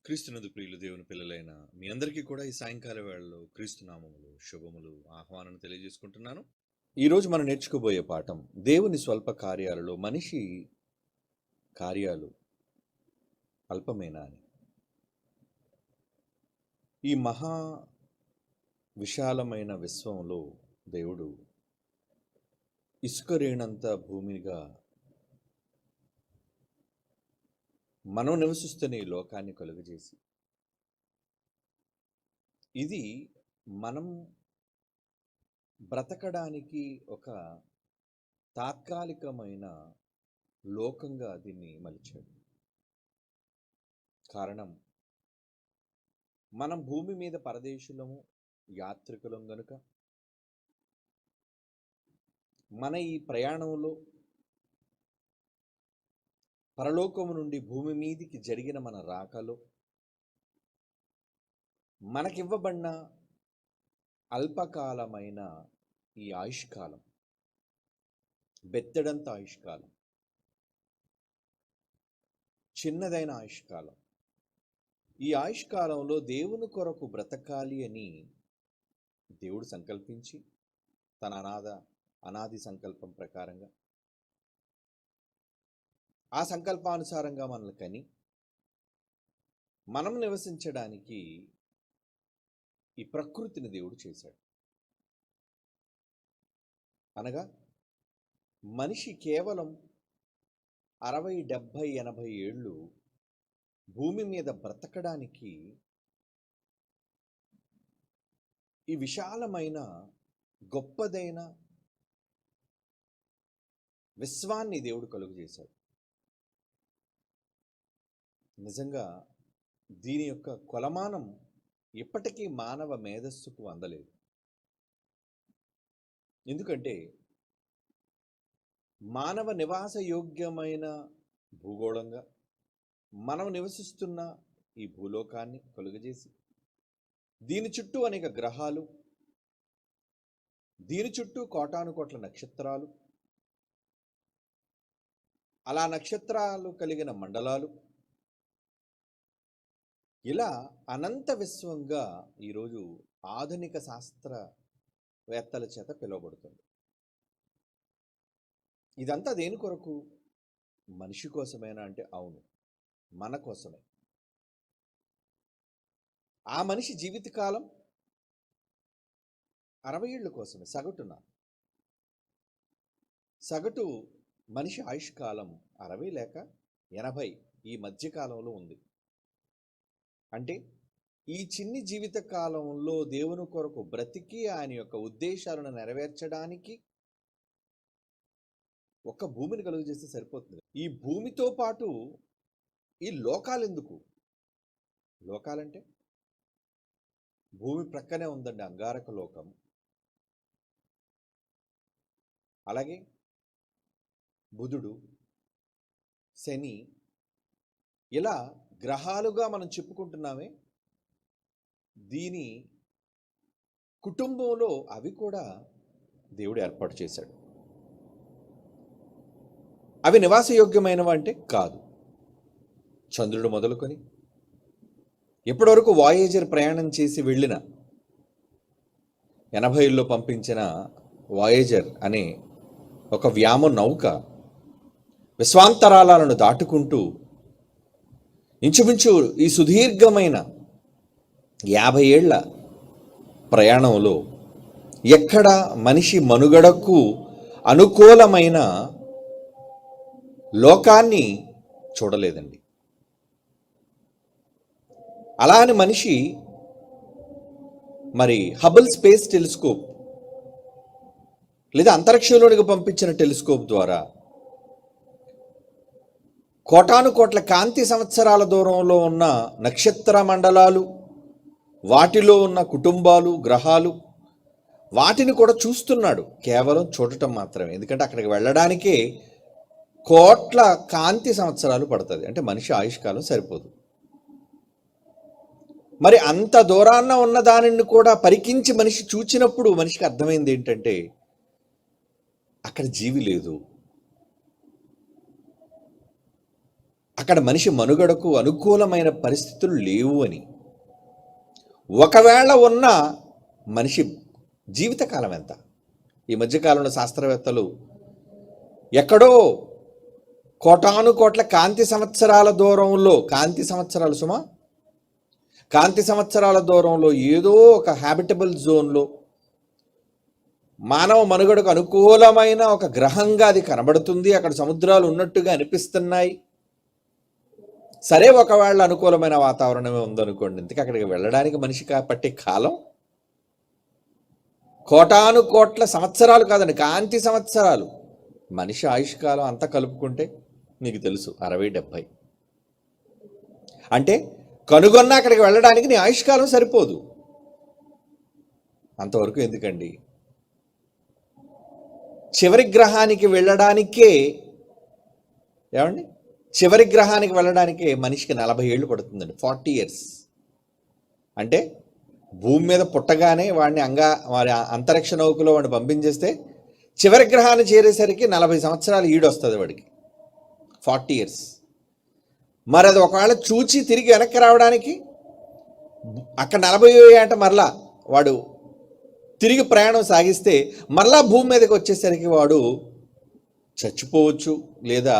క్రీస్తునందు ప్రియులు దేవుని పిల్లలైన మీ అందరికీ కూడా ఈ సాయంకాల వేళలో క్రీస్తు నామములు శుభములు ఆహ్వానం తెలియజేసుకుంటున్నాను. ఈరోజు మనం నేర్చుకోబోయే పాఠం దేవుని స్వల్ప కార్యాలలో మనిషి కార్యాలు అల్పమేనా అని. ఈ మహా విశాలమైన విశ్వంలో దేవుడు ఇసుక రేణంత భూమిగా మనం నివసిస్తున్న ఈ లోకాన్ని కలుగజేసి ఇది మనం బ్రతకడానికి ఒక తాత్కాలికమైన లోకంగా దీన్ని మలిచాడు. కారణం, మనం భూమి మీద పరదేశులము, యాత్రికులం గనుక మన ఈ ప్రయాణంలో పరలోకము నుండి భూమి మీదికి జరిగిన మన రాకలో మనకివ్వబడిన అల్పకాలమైన ఈ ఆయుష్కాలం, బెత్తడంత ఆయుష్కాలం, చిన్నదైన ఆయుష్కాలం, ఈ ఆయుష్కాలంలో దేవుని కొరకు బ్రతకాలి అని దేవుడు సంకల్పించి తన అనాది సంకల్పం ప్రకారంగా ఆ సంకల్పానుసారంగా మనల్ని కని మనం నివసించడానికి ఈ ప్రకృతిని దేవుడు చేశాడు. అనగా మనిషి కేవలం 60, 70, 80 ఏళ్ళు భూమి మీద బ్రతకడానికి ఈ విశాలమైన గొప్పదైన విశ్వాన్ని దేవుడు కలుగు చేశాడు. నిజంగా దీని యొక్క కొలమానం ఇప్పటికీ మానవ మేధస్సుకు అందలేదు. ఎందుకంటే మానవ నివాస యోగ్యమైన భూగోళంగా మనం నివసిస్తున్న ఈ భూలోకాన్ని కలుగజేసి దీని చుట్టూ అనేక గ్రహాలు, దీని చుట్టూ కోటానుకోట్ల నక్షత్రాలు, అలా నక్షత్రాలు కలిగిన మండలాలు, ఇలా అనంత విశ్వంగా ఈరోజు ఆధునిక శాస్త్రవేత్తల చేత పిలువబడుతుంది. ఇదంతా దేని కొరకు? మనిషి కోసమేనా అంటే అవును, మన కోసమే. ఆ మనిషి జీవితకాలం 60 ఏళ్ళ కోసమే. సగటు మనిషి ఆయుష్కాలం 60 లేక 80 ఈ మధ్యకాలంలో ఉంది. అంటే ఈ చిన్ని జీవిత కాలంలో దేవుని కొరకు బ్రతికి ఆయన యొక్క ఉద్దేశాలను నెరవేర్చడానికి ఒక్క భూమిని కలుగు చేస్తే సరిపోతుంది. ఈ భూమితో పాటు ఈ లోకాలు ఎందుకు? లోకాలంటే భూమి ప్రక్కనే ఉందండి అంగారక లోకం, అలాగే బుధుడు, శని, ఇలా గ్రహాలుగా మనం చెప్పుకుంటున్నామే. దీని కుటుంబంలో అవి కూడా దేవుడు ఏర్పాటు చేశాడు. అవి నివాసయోగ్యమైనవి అంటే కాదు. చంద్రుడు మొదలుకొని ఇప్పటివరకు వాయేజర్ ప్రయాణం చేసి వెళ్ళిన 80లో పంపించిన వాయేజర్ అనే ఒక వ్యామ నౌక విశ్వాంతరాలను దాటుకుంటూ ఇంచుమించు ఈ సుదీర్ఘమైన 50 ఏళ్ల ప్రయాణంలో ఎక్కడ మనిషి మనుగడకు అనుకూలమైన లోకాన్ని చూడలేదండి. అలా అని మనిషి మరి హబుల్ స్పేస్ టెలిస్కోప్ లేదా అంతరిక్షంలోనికి పంపించిన టెలిస్కోప్ ద్వారా కోటానుకోట్ల కాంతి సంవత్సరాల దూరంలో ఉన్న నక్షత్ర మండలాలు, వాటిలో ఉన్న కుటుంబాలు, గ్రహాలు, వాటిని కూడా చూస్తున్నాడు. కేవలం చూడటం మాత్రమే. ఎందుకంటే అక్కడికి వెళ్ళడానికే కోట్ల కాంతి సంవత్సరాలు పడుతుంది. అంటే మనిషి ఆయుష్కాలం సరిపోదు. మరి అంత దూరాన్న ఉన్న దానిని కూడా పరికించి మనిషి చూచినప్పుడు మనిషికి అర్థమైంది ఏంటంటే అక్కడ జీవి లేదు. అక్కడ మనిషి మనుగడకు అనుకూలమైన పరిస్థితులు లేవు అని. ఒకవేళ ఉన్న మనిషి జీవితకాలం ఎంత? ఈ మధ్యకాలంలో శాస్త్రవేత్తలు ఎక్కడో కోటాను కోట్ల కాంతి సంవత్సరాల దూరంలో, కాంతి సంవత్సరాలు సుమా, కాంతి సంవత్సరాల దూరంలో ఏదో ఒక హ్యాబిటబుల్ జోన్లో మానవ మనుగడకు అనుకూలమైన ఒక గ్రహంగా అది కనబడుతుంది. అక్కడ సముద్రాలు ఉన్నట్టుగా అనిపిస్తున్నాయి. సరే, ఒకవేళ అనుకూలమైన వాతావరణమే ఉందనుకోండి, ఇంతకీ అక్కడికి వెళ్ళడానికి మనిషి పట్టే కాలం కోటాను కోట్ల సంవత్సరాలు కాదండి, కాంతి సంవత్సరాలు. మనిషి ఆయుష్కాలం అంతా కలుపుకుంటే నీకు తెలుసు 60-70. అంటే కనుగొన్న అక్కడికి వెళ్ళడానికి నీ ఆయుష్కాలం సరిపోదు. అంతవరకు ఎందుకండి? చివరి గ్రహానికి వెళ్ళడానికే, ఏమండి, చివరి గ్రహానికి వెళ్ళడానికే మనిషికి 40 ఏళ్ళు పడుతుందండి, 40 years. అంటే భూమి మీద పుట్టగానే వాడిని వారి అంతరిక్ష నౌకలో వాడిని పంపించేస్తే చివరి గ్రహాన్ని చేరేసరికి 40 సంవత్సరాలు ఈడొస్తుంది వాడికి, 40 years. మరి అది ఒకవేళ చూచి తిరిగి వెనక్కి రావడానికి అక్కడ 40 ఏట మరలా వాడు తిరిగి ప్రయాణం సాగిస్తే మరలా భూమి మీదకి వచ్చేసరికి వాడు చచ్చిపోవచ్చు, లేదా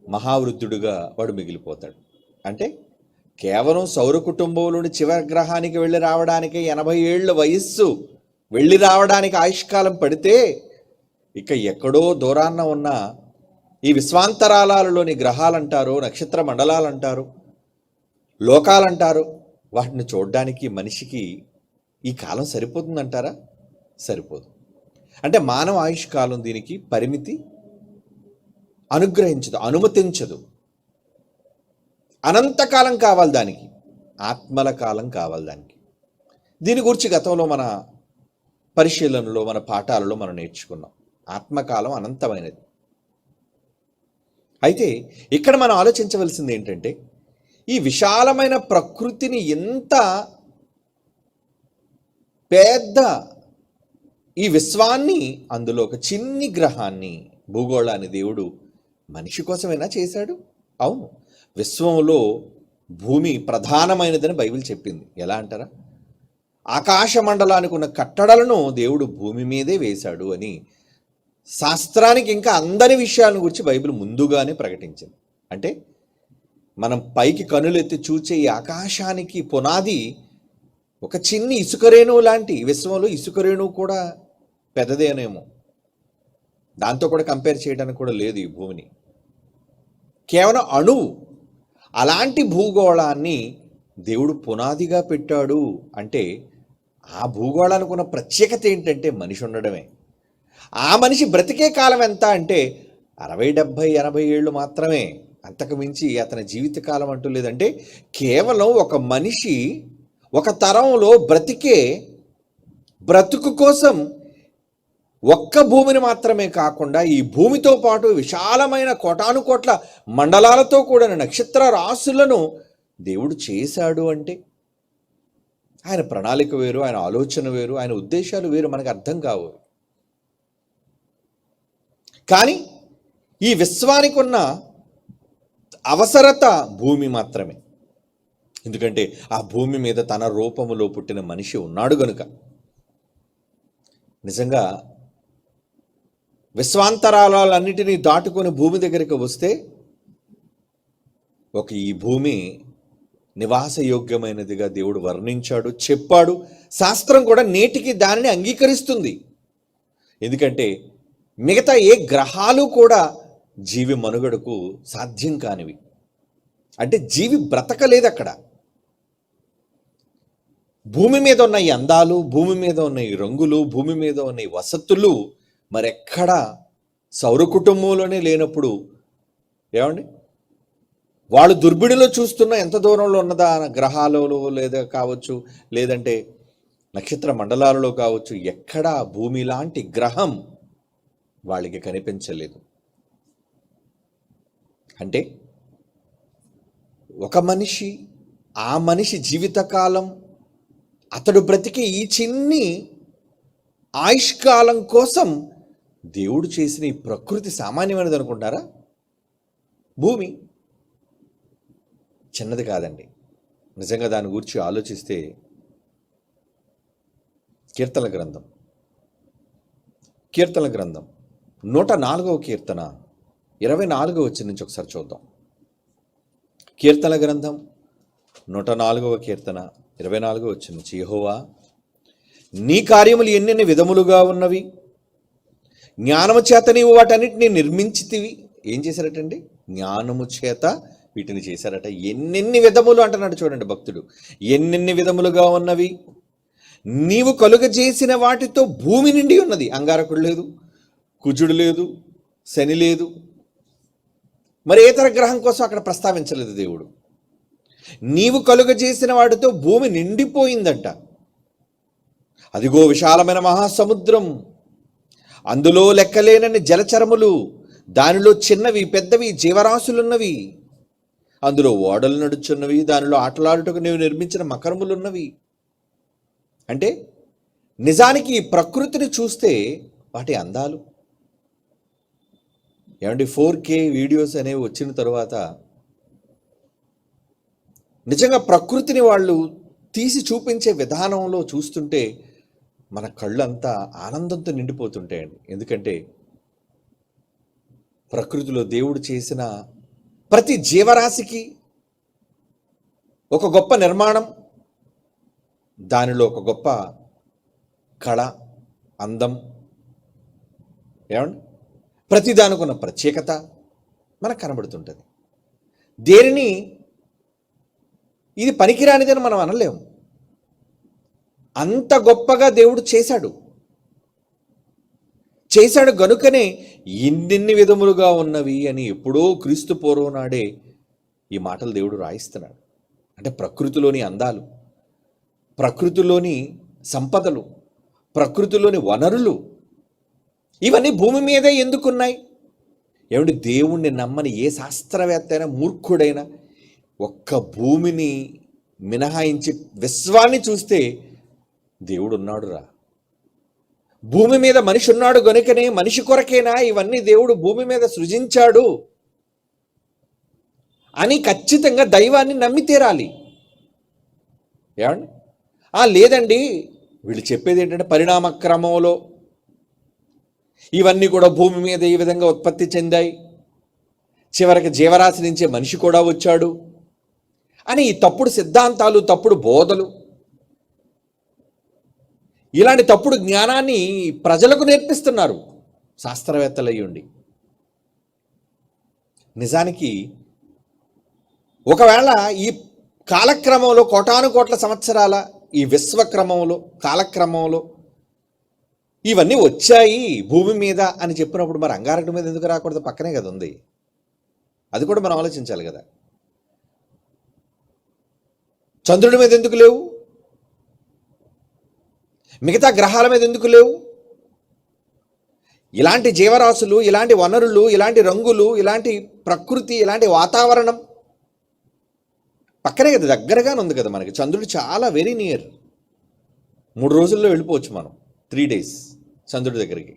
మహావృద్ధుడుగా వాడు మిగిలిపోతాడు. అంటే కేవలం సౌర కుటుంబంలోని చివరి గ్రహానికి వెళ్ళి రావడానికి 80 ఏళ్ల వయస్సు వెళ్ళి రావడానికి ఆయుష్కాలం పడితే, ఇక ఎక్కడో దూరాన్న ఉన్న ఈ విశ్వాంతరాలలోని గ్రహాలంటారు, నక్షత్ర మండలాలంటారు, లోకాలంటారు, వాటిని చూడడానికి మనిషికి ఈ కాలం సరిపోతుందంటారా? సరిపోదు. అంటే మానవ ఆయుష్కాలం దీనికి పరిమితి అనుగ్రహించదు, అనుమతించదు. అనంతకాలం కావాలి దానికి, ఆత్మల కాలం కావాలి దానికి. దీని గురించి గతంలో మన పరిశీలనలో, మన పాఠాలలో మనం నేర్చుకున్నాం. ఆత్మకాలం అనంతమైనది. అయితే ఇక్కడ మనం ఆలోచించవలసింది ఏంటంటే, ఈ విశాలమైన ప్రకృతిని, ఎంత పెద్ద ఈ విశ్వాన్ని, అందులో ఒక చిన్ని గ్రహాన్ని, భూగోళాన్ని దేవుడు మనిషి కోసమైనా చేశాడు. అవును, విశ్వంలో భూమి ప్రధానమైనదని బైబిల్ చెప్పింది. ఎలా అంటారా? ఆకాశ మండలానికి ఉన్న కట్టడలను దేవుడు భూమి మీదే వేశాడు అని శాస్త్రానికి ఇంకా అందరి విషయాలను గురించి బైబిల్ ముందుగానే ప్రకటించింది. అంటే మనం పైకి కనులెత్తి చూచే ఈ ఆకాశానికి పునాది ఒక చిన్ని ఇసుక రేణువు లాంటి, విశ్వంలో ఇసుక రేణువు కూడా పెద్దదేనేమో, దాంతో కూడా కంపేర్ చేయడానికి కూడా లేదు ఈ భూమిని. కేవలం అణువు. అలాంటి భూగోళాన్ని దేవుడు పునాదిగా పెట్టాడు. అంటే ఆ భూగోళానికి ఉన్న ప్రత్యేకత ఏంటంటే మనిషి ఉండడమే. ఆ మనిషి బ్రతికే కాలం ఎంత అంటే 60, 70, 80 ఏళ్ళు మాత్రమే, అంతకు మించి అతని జీవితకాలం అంటూ లేదంటే కేవలం ఒక మనిషి ఒక తరంలో బ్రతుకు కోసం ఒక్క భూమిని మాత్రమే కాకుండా ఈ భూమితో పాటు విశాలమైన కోటాను కోట్ల మండలాలతో కూడిన నక్షత్ర రాశులను దేవుడు చేశాడు. అంటే ఆయన ప్రణాళిక వేరు, ఆయన ఆలోచన వేరు, ఆయన ఉద్దేశాలు వేరు, మనకు అర్థం కావు. కానీ ఈ విశ్వానికి ఉన్న అవసరత భూమి మాత్రమే. ఎందుకంటే ఆ భూమి మీద తన రూపములో పుట్టిన మనిషి ఉన్నాడు గనుక. నిజంగా విశ్వాంతరాలన్నిటినీ దాటుకొని భూమి దగ్గరికి వస్తే ఈ భూమి నివాసయోగ్యమైనదిగా దేవుడు వర్ణించాడు, చెప్పాడు. శాస్త్రం కూడా నేటికి దానిని అంగీకరిస్తుంది. ఎందుకంటే మిగతా ఏ గ్రహాలు కూడా జీవి మనుగడకు సాధ్యం కానివి. అంటే జీవి బ్రతకలేదు అక్కడ. భూమి మీద ఉన్న ఈ అందాలు, భూమి మీద ఉన్న ఈ రంగులు, భూమి మీద ఉన్న ఈ వసతులు మరెక్కడా సౌర కుటుంబంలోనే లేనప్పుడు, ఏమండి, వాళ్ళు దుర్బిడిలో చూస్తున్న ఎంత దూరంలో ఉన్నదా గ్రహాలలో లేదా కావచ్చు, లేదంటే నక్షత్ర మండలాలలో కావచ్చు, ఎక్కడా భూమి లాంటి గ్రహం వాళ్ళకి కనిపించలేదు. అంటే ఒక మనిషి, ఆ మనిషి జీవితకాలం, అతడు బ్రతికే ఈ చిన్ని ఆయుష్కాలం కోసం దేవుడు చేసిన ఈ ప్రకృతి సామాన్యమైనది అనుకుంటారా? భూమి చిన్నది కాదండి. నిజంగా దాని గురించి ఆలోచిస్తే కీర్తనల గ్రంథం 104వ కీర్తన 24వ వచనం నుంచి ఒకసారి చూద్దాం. కీర్తనల గ్రంథం 104వ కీర్తన 24వ వచనం నుంచి, యెహోవా నీ కార్యములు ఎన్నెన్ని విధములుగా ఉన్నవి, జ్ఞానము చేత నీవు వాటన్నిటిని నిర్మించితివి. ఏం చేశారటండి? జ్ఞానము చేత వీటిని చేశారట. ఎన్నెన్ని విధములు అంటున్నాడు చూడండి భక్తుడు. ఎన్నెన్ని విధములుగా ఉన్నవి, నీవు కలుగజేసిన వాటితో భూమి నిండి ఉన్నది. అంగారకుడు లేదు, కుజుడు లేదు, శని లేదు, మరి ఇతర గ్రహం కోసం అక్కడ ప్రస్తావించలేదు దేవుడు. నీవు కలుగజేసిన వాటితో భూమి నిండిపోయిందంట. అదిగో విశాలమైన మహాసముద్రం, అందులో లెక్కలేనన్ని జలచరములు, దానిలో చిన్నవి పెద్దవి జీవరాశులున్నవి, అందులో ఓడలు నడుచున్నవి, దానిలో ఆటలాడుటకు నీవు నిర్మించిన మకరములున్నవి. అంటే నిజానికి ఈ ప్రకృతిని చూస్తే వాటి అందాలు ఏమంటే 4K వీడియోస్ అనేవి వచ్చిన తర్వాత నిజంగా ప్రకృతిని వాళ్ళు తీసి చూపించే విధానంలో చూస్తుంటే మన కళ్ళు అంతా ఆనందంతో నిండిపోతుంటాయండి. ఎందుకంటే ప్రకృతిలో దేవుడు చేసిన ప్రతి జీవరాశికి ఒక గొప్ప నిర్మాణం, దానిలో ఒక గొప్ప కళ, అందం, ఏమండి ప్రతిదానికి ఉన్న ప్రత్యేకత మనకు కనబడుతుంటుంది. దేనిని ఇది పనికిరానిదని మనం అనలేము. అంత గొప్పగా దేవుడు చేశాడు గనుకనే ఇన్నిన్ని విధములుగా ఉన్నవి అని ఎప్పుడో క్రీస్తు పూర్వం నాడే ఈ మాటలు దేవుడు రాయిస్తున్నాడు. అంటే ప్రకృతిలోని అందాలు, ప్రకృతిలోని సంపదలు, ప్రకృతిలోని వనరులు ఇవన్నీ భూమి మీదే ఎందుకున్నాయి? ఏమిటి దేవుణ్ణి నమ్మని ఏ శాస్త్రవేత్త అయినా, మూర్ఖుడైనా ఒక్క భూమిని మినహాయించి విశ్వాన్ని చూస్తే దేవుడు ఉన్నాడురా, భూమి మీద మనిషి ఉన్నాడు గనుకనే మనిషి కొరకేనా ఇవన్నీ దేవుడు భూమి మీద సృజించాడు అని ఖచ్చితంగా దైవాన్ని నమ్మి తీరాలి. ఏమండి లేదండి, వీళ్ళు చెప్పేది ఏంటంటే పరిణామ క్రమంలో ఇవన్నీ కూడా భూమి మీద ఈ విధంగా ఉత్పత్తి చెందాయి, చివరికి జీవరాశి నుంచే మనిషి కూడా వచ్చాడు అని ఈ తప్పుడు సిద్ధాంతాలు, తప్పుడు బోధలు, ఇలాంటి తప్పుడు జ్ఞానాన్ని ప్రజలకు నేర్పిస్తున్నారు శాస్త్రవేత్తలు అయ్యుండి. నిజానికి ఒకవేళ ఈ కాలక్రమంలో కోటాను కోట్ల సంవత్సరాల ఈ విశ్వక్రమంలో కాలక్రమంలో ఇవన్నీ వచ్చాయి భూమి మీద అని చెప్పినప్పుడు మరి అంగారకుడి మీద ఎందుకు రాకూడదు? పక్కనే కదా ఉంది. అది కూడా మనం ఆలోచించాలి కదా. చంద్రుడి మీద ఎందుకు లేవు? మిగతా గ్రహాల మీద ఎందుకు లేవు? ఇలాంటి జీవరాశులు, ఇలాంటి వనరులు, ఇలాంటి రంగులు, ఇలాంటి ప్రకృతి, ఇలాంటి వాతావరణం పక్కనే కదా, దగ్గరగానే ఉంది కదా మనకి. చంద్రుడు చాలా వెరీ నియర్. 3 రోజుల్లో వెళ్ళిపోవచ్చు మనం, 3 days చంద్రుడి దగ్గరికి.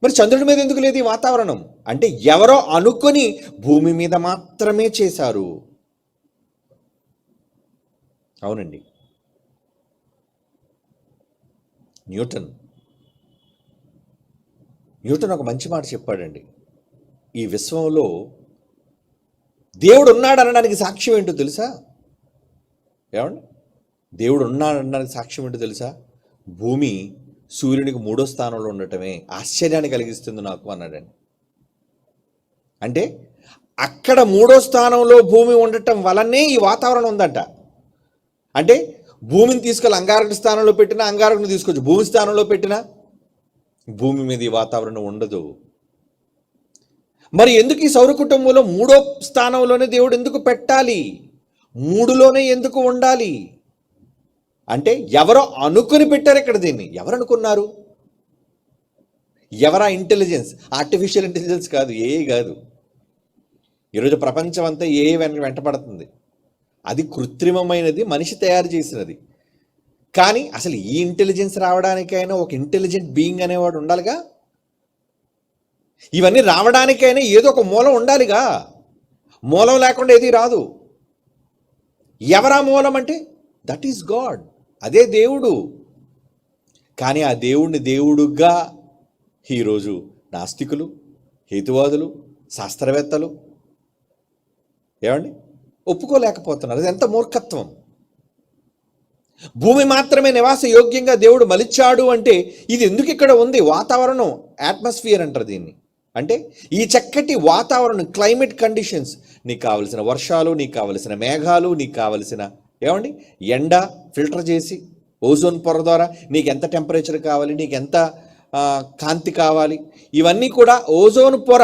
మరి చంద్రుడి మీద ఎందుకు లేదు ఈ వాతావరణం? అంటే ఎవరో అనుకొని భూమి మీద మాత్రమే చేశారు. అవునండి, న్యూటన్ ఒక మంచి మాట చెప్పాడండి. ఈ విశ్వంలో దేవుడు ఉన్నాడు అనడానికి సాక్ష్యం ఏంటో తెలుసా? ఏమండి దేవుడు ఉన్నాడనడానికి సాక్ష్యం ఏంటో తెలుసా? భూమి సూర్యునికి 3వ స్థానంలో ఉండటమే ఆశ్చర్యాన్ని కలిగిస్తుంది నాకు అన్నాడండి. అంటే అక్కడ 3వ స్థానంలో భూమి ఉండటం వలనే ఈ వాతావరణం ఉందంట. అంటే భూమిని తీసుకెళ్ళి అంగారకుడి స్థానంలో పెట్టినా, అంగారకుడిని తీసుకొచ్చి భూమి స్థానంలో పెట్టినా భూమి మీద ఈ వాతావరణం ఉండదు. మరి ఎందుకు ఈ సౌర కుటుంబంలో 3వ స్థానంలోనే దేవుడు ఎందుకు పెట్టాలి? 3లోనే ఎందుకు ఉండాలి? అంటే ఎవరో అనుకుని పెట్టారు ఇక్కడ. దీన్ని ఎవరు అనుకున్నారు? ఎవరా ఇంటెలిజెన్స్? ఆర్టిఫిషియల్ ఇంటెలిజెన్స్ కాదు, ఏఐ కాదు. ఈరోజు ప్రపంచం అంతా ఏఐ వెంటపడుతుంది. అది కృత్రిమమైనది, మనిషి తయారు చేసినది. కానీ అసలు ఈ ఇంటెలిజెన్స్ రావడానికైనా ఒక ఇంటెలిజెంట్ బీయింగ్ అనేవాడు ఉండాలిగా. ఇవన్నీ రావడానికైనా ఏదో ఒక మూలం ఉండాలిగా. మూలం లేకుండా ఏది రాదు. ఎవరా మూలం అంటే దట్ ఈస్ గాడ్, అదే దేవుడు. కానీ ఆ దేవుణ్ణి దేవుడుగా ఈరోజు నాస్తికులు, హేతువాదులు, శాస్త్రవేత్తలు ఏమండి ఒప్పుకోలేకపోతున్నారు. అది ఎంత మూర్ఖత్వం. భూమి మాత్రమే నివాస యోగ్యంగా దేవుడు మలిచాడు అంటే ఇది ఎందుకు ఇక్కడ ఉంది? వాతావరణం, అట్మాస్ఫియర్ అంటారు దీన్ని. అంటే ఈ చక్కటి వాతావరణం, క్లైమేట్ కండిషన్స్, నీకు కావలసిన వర్షాలు, నీకు కావలసిన మేఘాలు, నీకు కావలసిన ఏమండి ఎండ ఫిల్టర్ చేసి ఓజోన్ పొర ద్వారా నీకు ఎంత టెంపరేచర్ కావాలి, నీకు ఎంత కాంతి కావాలి, ఇవన్నీ కూడా ఓజోన్ పొర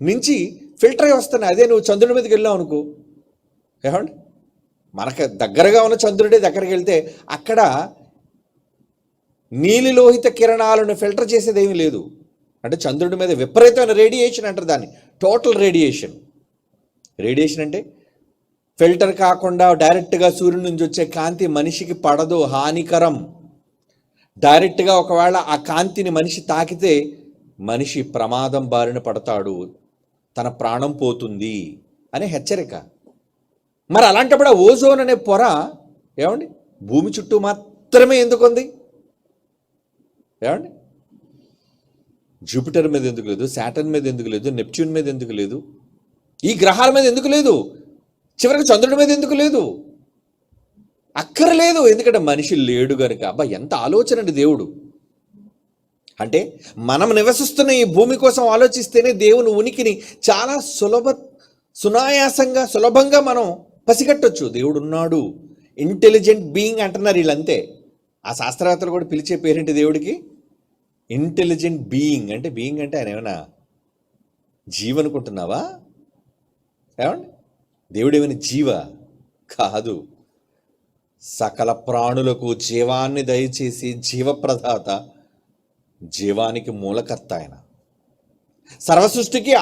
నుంచి ఫిల్టర్ అయి వస్తున్నాయి. అదే నువ్వు చంద్రుడి మీదకి వెళ్ళావు అనుకో, ఏమండి మనకు దగ్గరగా ఉన్న చంద్రుడి దగ్గరికి వెళ్తే అక్కడ నీలిలోహిత కిరణాలను ఫిల్టర్ చేసేది ఏమీ లేదు. అంటే చంద్రుడి మీద విపరీతమైన రేడియేషన్ అంటారు దాన్ని, టోటల్ రేడియేషన్. రేడియేషన్ అంటే ఫిల్టర్ కాకుండా డైరెక్ట్గా సూర్యుడి నుంచి వచ్చే కాంతి మనిషికి పడదు, హానికరం. డైరెక్ట్గా ఒకవేళ ఆ కాంతిని మనిషి తాకితే మనిషి ప్రమాదం బారిన పడతాడు, తన ప్రాణం పోతుంది అనే హెచ్చరిక. మరి అలాంటప్పుడు ఆ ఓజోన్ అనే పొర ఏమండి భూమి చుట్టూ మాత్రమే ఎందుకుంది? ఏమండి జూపిటర్ మీద ఎందుకు లేదు? శాటర్న్ మీద ఎందుకు లేదు? నెప్ట్యూన్ మీద ఎందుకు లేదు? ఈ గ్రహాల మీద ఎందుకు లేదు? చివరికి చంద్రుడి మీద ఎందుకు లేదు? అక్కర్లేదు, ఎందుకంటే మనిషి లేడు గనుక. అబ్బా ఎంత ఆలోచన అండి దేవుడు. అంటే మనం నివసిస్తున్న ఈ భూమి కోసం ఆలోచిస్తేనే దేవుని ఉనికిని చాలా సులభంగా మనం పసిగట్టొచ్చు. దేవుడు ఉన్నాడు, ఇంటెలిజెంట్ బీయింగ్ అంటున్నారు వీళ్ళంతే. ఆ శాస్త్రవేత్తలు కూడా పిలిచే పేరేంటి దేవుడికి? Intelligent being. అంటే బీయింగ్ అంటే ఆయన ఏమైనా జీవనుకుంటున్నావా? ఏమండి దేవుడు ఏమైనా జీవ కాదు. సకల ప్రాణులకు జీవాన్ని దయచేసి జీవప్రదాత, జీవానికి మూలకర్త ఆయన. సర్వసృష్టికి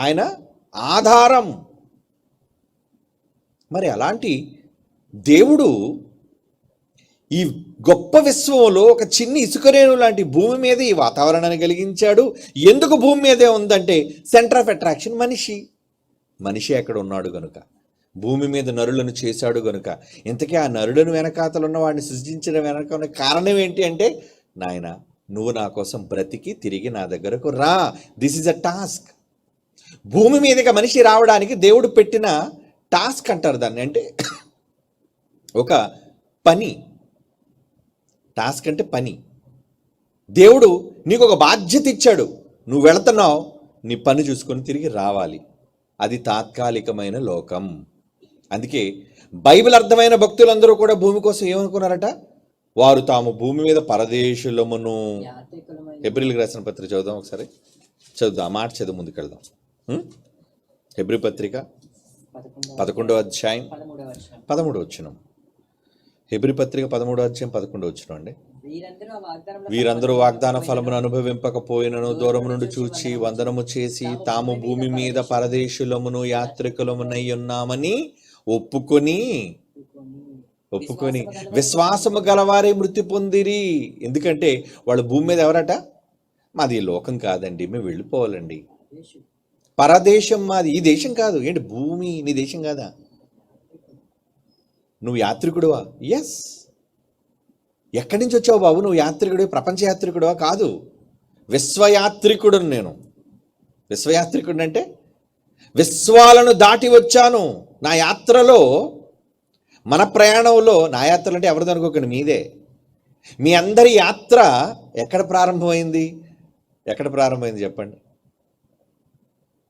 ఆయన ఆధారం. మరి అలాంటి దేవుడు ఈ గొప్ప విశ్వంలో ఒక చిన్ని ఇసుకరేణు లాంటి భూమి మీద ఈ వాతావరణాన్ని కలిగించాడు. ఎందుకు భూమి మీదే ఉందంటే సెంటర్ ఆఫ్ అట్రాక్షన్ మనిషి ఎక్కడ ఉన్నాడు గనుక, భూమి మీద నరులను చేశాడు గనుక. ఇంతకీ ఆ నరులను వెనకాతలున్న వాడిని సృష్టించడం వెనక ఉన్న కారణం ఏంటి అంటే, నాయన నువ్వు నా కోసం బ్రతికి తిరిగి నా దగ్గరకు రా, దిస్ ఈజ్ అ టాస్క్. భూమి మీదకి మనిషి రావడానికి దేవుడు పెట్టిన టాస్క్ అంటారు దాన్ని. అంటే ఒక పని. టాస్క్ అంటే పని. దేవుడు నీకు ఒక బాధ్యత ఇచ్చాడు, నువ్వు వెళుతున్నావు, నీ పని చూసుకొని తిరిగి రావాలి. అది తాత్కాలికమైన లోకం. అందుకే బైబిల్ అర్థమైన భక్తులందరూ కూడా భూమి కోసం ఏమనుకున్నారట? వారు తాము భూమి మీద పరదేశులమును. హెబ్రీలకు రాసిన పత్రిక చదువుదాం ఒకసారి, చదువుదాం. ఆ మాట చదువు, ముందుకెళ్దాం. హెబ్రీ పత్రిక 11వ అధ్యాయం 13వ వచనం. హెబ్రీ పత్రిక 13వ అధ్యాయం 11వ వచనం అండి. వీరందరూ వాగ్దాన ఫలమును అనుభవింపకపోయినను దూరము నుండి చూచి వందనము చేసి తాము భూమి మీద పరదేశులమును యాత్రికులమునై ఉన్నామని ఒప్పుకొని విశ్వాసము గలవారే మృతి పొందిరి. ఎందుకంటే వాళ్ళు భూమి మీద ఎవరట? మాది లోకం కాదండి, మేము వెళ్ళిపోవాలండి. పరదేశం మాది, ఈ దేశం కాదు. ఏంటి భూమి నీ దేశం కాదా? నువ్వు యాత్రికుడువా? ఎస్. ఎక్కడి నుంచి వచ్చావు బాబు? నువ్వు యాత్రికుడివి, ప్రపంచ యాత్రికుడువా? కాదు, విశ్వయాత్రికుడు. నేను విశ్వయాత్రికుడు అంటే విశ్వాలను దాటి వచ్చాను. నా యాత్రలో, మన ప్రయాణంలో, నా యాత్రలు అంటే ఎవరిది అనుకోకండి, మీదే. మీ అందరి యాత్ర ఎక్కడ ప్రారంభమైంది? చెప్పండి.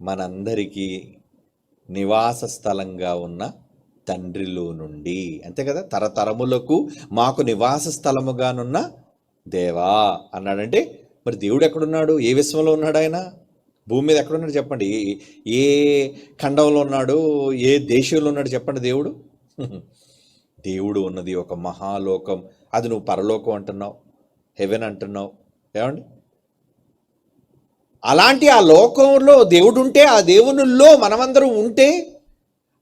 మనందరికీ నివాస స్థలంగా ఉన్న తండ్రిలో నుండి, అంతే కదా. తరతరములకు మాకు నివాస స్థలముగానున్న దేవా అన్నాడంటే మరి దేవుడు ఎక్కడున్నాడు? ఏ విశ్వంలో ఉన్నాడు ఆయన? భూమి మీద ఎక్కడున్నాడు చెప్పండి? ఏ ఖండంలో ఉన్నాడు? ఏ దేశంలో ఉన్నాడు చెప్పండి? దేవుడు ఉన్నది ఒక మహాలోకం. అది నువ్వు పరలోకం అంటున్నావు, హెవెన్ అంటున్నావు. ఏమండి అలాంటి ఆ లోకంలో దేవుడు ఉంటే, ఆ దేవునిలో మనమందరం ఉంటే,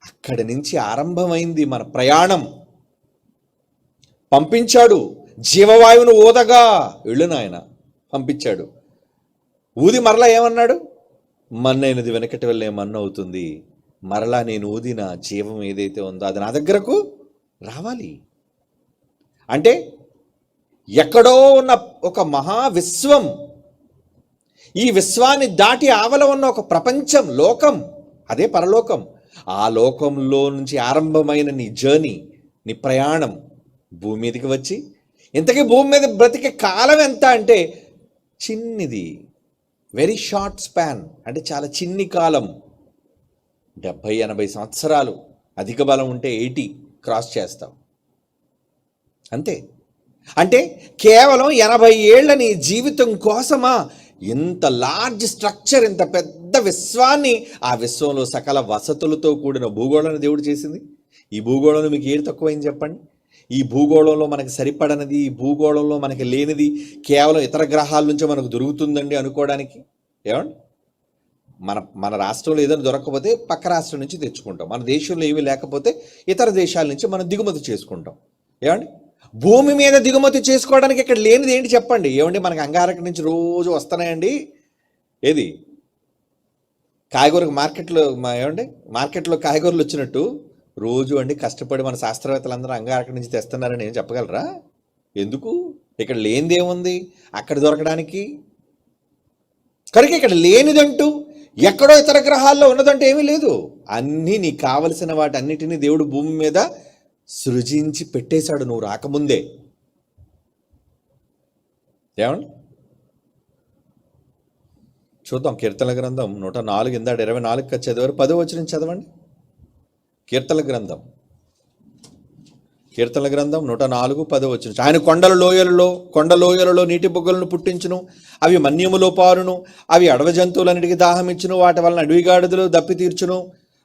అక్కడి నుంచి ఆరంభమైంది మన ప్రయాణం. పంపించాడు జీవవాయువును ఊదగా, వెళ్ళు నాయన పంపించాడు. ఊది మరలా ఏమన్నాడు? మన్నైనది వెనకటి వల్ల మన్ను అవుతుంది, మరలా నేను ఊదిన జీవం ఏదైతే ఉందో అది నా దగ్గరకు రావాలి. అంటే ఎక్కడో ఉన్న ఒక మహా విశ్వం, ఈ విశ్వాన్ని దాటి ఆవల ఉన్న ఒక ప్రపంచం, లోకం, అదే పరలోకం. ఆ లోకంలో నుంచి ఆరంభమైన నీ జర్నీ, నీ ప్రయాణం భూమి మీదకి వచ్చి, ఇంతకీ భూమి మీద బ్రతికే కాలం ఎంత అంటే చిన్నిది, వెరీ షార్ట్ స్పాన్, అంటే చాలా చిన్ని కాలం. 70-80 సంవత్సరాలు, అధిక బలం ఉంటే 80 క్రాస్ చేస్తాం అంతే. అంటే కేవలం 80 ఏళ్ల నీ జీవితం కోసమా ఇంత లార్జ్ స్ట్రక్చర్, ఇంత పెద్ద విశ్వాన్ని, ఆ విశ్వంలో సకల వసతులతో కూడిన భూగోళాన్ని దేవుడు చేసింది. ఈ భూగోళంలో మీకు ఏది తక్కువైంది చెప్పండి? ఈ భూగోళంలో మనకి సరిపడనది, ఈ భూగోళంలో మనకి లేనిది కేవలం ఇతర గ్రహాల నుంచి మనకు దొరుకుతుందండి అనుకోవడానికి ఏమండి? మన రాష్ట్రంలో ఏదైనా దొరకకపోతే పక్క రాష్ట్రం నుంచి తెచ్చుకుంటాం. మన దేశంలో ఏమీ లేకపోతే ఇతర దేశాల నుంచి మనం దిగుమతి చేసుకుంటాం. ఏమండి? భూమి మీద దిగుమతి చేసుకోవడానికి ఇక్కడ లేనిది ఏంటి చెప్పండి? ఏమండి, మనకి అంగారక నుంచి రోజు వస్తున్నాయండి. ఏది కాయగూరకు మార్కెట్లో కాయగూరలు వచ్చినట్టు రోజు అండి కష్టపడి మన శాస్త్రవేత్తలందరూ అంగారక నుంచి తెస్తున్నారని ఏం చెప్పగలరా? ఎందుకు? ఇక్కడ లేనిది ఏముంది అక్కడ దొరకడానికి? కనుక ఇక్కడ లేనిదంటూ ఎక్కడో ఇతర గ్రహాల్లో ఉన్నదంటే ఏమీ లేదు. అన్నీ నీకు కావలసిన వాటి అన్నిటినీ దేవుడు భూమి మీద సృజించి పెట్టేశాడు నువ్వు రాకముందే. ఏమండి? చూద్దాం కీర్తనల గ్రంథం 104 ఇందాడు 24 చదివారు, 10వ వచనం చదవండి. కీర్తనల గ్రంథం 104, 10వ వచనం. ఆయన కొండ లోయలలో నీటి బుగ్గలను పుట్టించును, అవి మన్యములో పారును, అవి అడవి జంతువులన్నిటికీ దాహమిచ్చును, వాటి వలన అడవిగాడిదలు దప్పి తీర్చును,